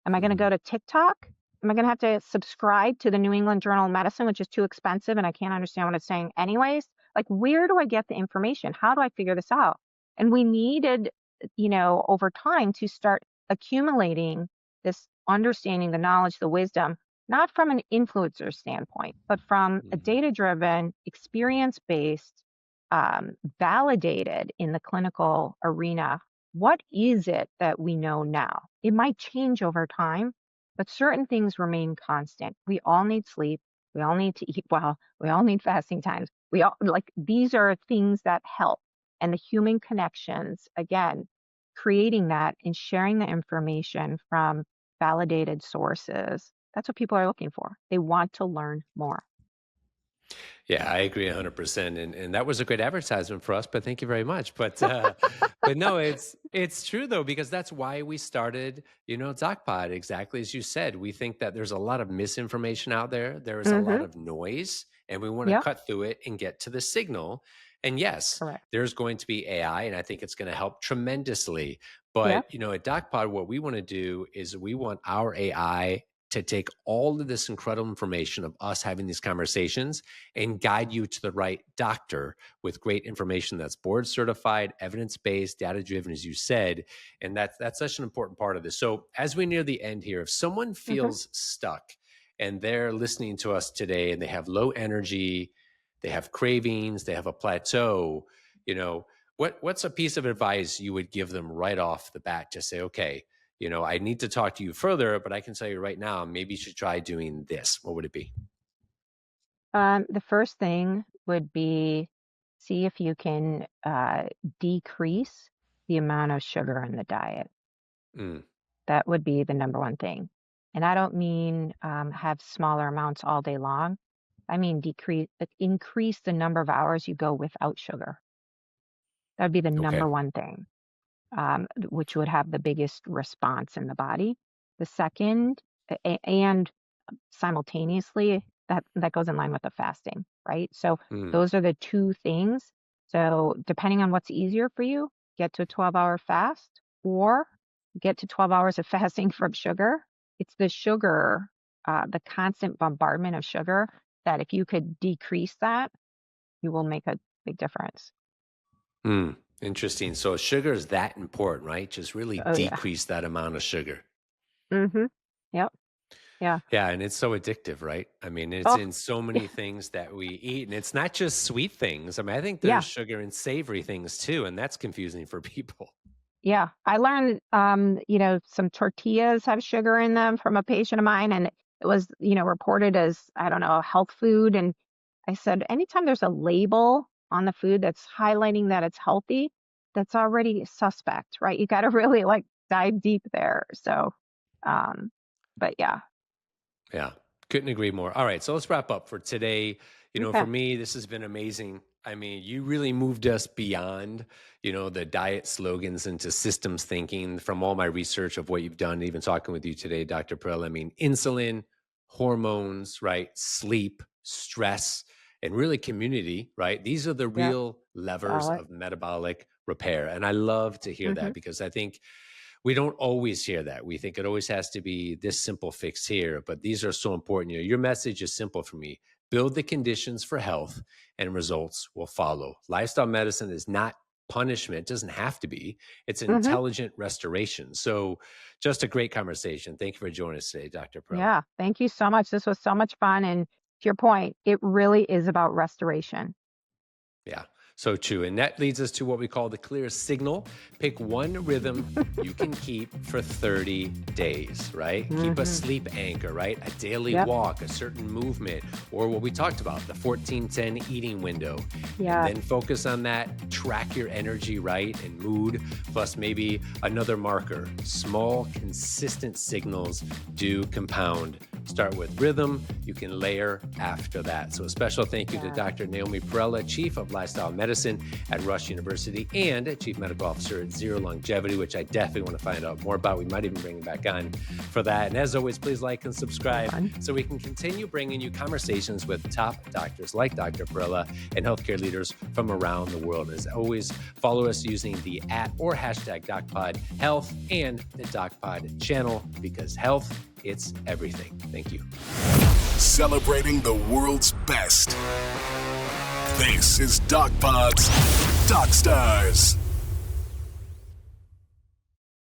Am I going to go Mhm. to TikTok? Am I going to have to subscribe to the New England Journal of Medicine, which is too expensive and I can't understand what it's saying anyways? Like, where do I get the information? How do I figure this out? And we needed, over time to start accumulating this understanding, the knowledge, the wisdom, not from an influencer standpoint, but from a Mhm. data driven, experience based, validated in the clinical arena. What is it that we know now? It might change over time, but certain things remain constant. We all need sleep. We all need to eat well. We all need fasting times. We all like these are things that help. And the human connections, again, creating that and sharing the information from validated sources. That's what people are looking for. They want to learn more. Yeah, I agree 100%, and that was a great advertisement for us, but thank you very much. But no, it's true though because that's why we started, DocPod. Exactly as you said, we think that there's a lot of misinformation out there. There is a lot Hmm. of noise, and we want to Yep. cut through it and get to the signal. And yes, Correct. there's going to be AI, and I think it's going to help tremendously. Yep. But at DocPod, what we want to do is we want our AI to take all of this incredible information of us having these conversations and guide you to the right doctor with great information that's board certified, evidence based, data driven, as you said. And that's such an important part of this. So as we near the end here, if someone Hmm. feels stuck and they're listening to us today and they have low energy, they have cravings, they have a plateau, what's a piece of advice you would give them right off the bat to say, okay, I need to talk to you further, but I can tell you right now, maybe you should try doing this. What would it be? The first thing would be see if you can decrease the amount of sugar in the diet. Mm, That would be the number one thing. And I don't mean have smaller amounts all day long. I mean increase the number of hours you go without sugar. That would be the okay. number one thing, which would have the biggest response in the body. The second, and simultaneously, that goes in line with the fasting, right? So Mm, those are the two things. So depending on what's easier for you, get to a 12-hour fast or get to 12 hours of fasting from sugar. It's the sugar the constant bombardment of sugar, that if you could decrease that, you will make a big difference. Hmm. Interesting. So sugar is that important, right? Just really Oh, yeah. decrease that amount of sugar. Mhm. Yep. Yeah. Yeah, and it's so addictive, right? I mean, it's Oh, in so many things that we eat, and it's not just sweet things. I mean, I think there's yeah. sugar in savory things too, and that's confusing for people. Yeah. I learned, some tortillas have sugar in them from a patient of mine, and it was, reported as, I don't know, a health food. And I said, anytime there's a label on the food that's highlighting that it's healthy, that's already suspect, right? You got to really like dive deep there. So, um, but yeah. Yeah, couldn't agree more. All right, so let's wrap up for today. For Okay. me, this has been amazing. I mean, you really moved us beyond, the diet slogans into systems thinking from all my research of what you've done, even talking with you today, Dr. Perel. I mean, insulin, hormones, right? Sleep, stress, and really community, right? These are the Yep. real levers Solid. of metabolic repair. And I love to hear Hmm. that because I think we don't always hear that. We think it always has to be this simple fix here, but these are so important. Your message is simple for me. Build the conditions for health and results will follow. Lifestyle medicine is not punishment. It doesn't have to be. It's Hmm. intelligent restoration. So just a great conversation. Thank you for joining us today, Dr. Perella. Yeah. Thank you so much. This was so much fun. And to your point, it really is about restoration. Yeah, so true. And that leads us to what we call the clear signal. Pick one rhythm you can keep for 30 days, right? Keep a Hmm. sleep anchor, right? A daily Yep. walk, a certain movement, or what we talked about, the 14-10 eating window. And Yeah. then focus on that, track your energy, right? And mood, plus maybe another marker. Small, consistent signals do compound. Start with rhythm. You can layer after that. So a special thank you to Yeah. Dr. Naomi Parrella, Chief of Lifestyle Medicine at Rush University and Chief Medical Officer at Zero Longevity, which I definitely want to find out more about. We might even bring him back on for that. And as always, please like and subscribe Fun. so we can continue bringing you conversations with top doctors like Dr. Parrella and healthcare leaders from around the world. As always, follow us using the @ or hashtag DocPod Health and the DocPod channel because health, it's everything. Thank you. Celebrating the world's best. This is DocPod's Doc Stars.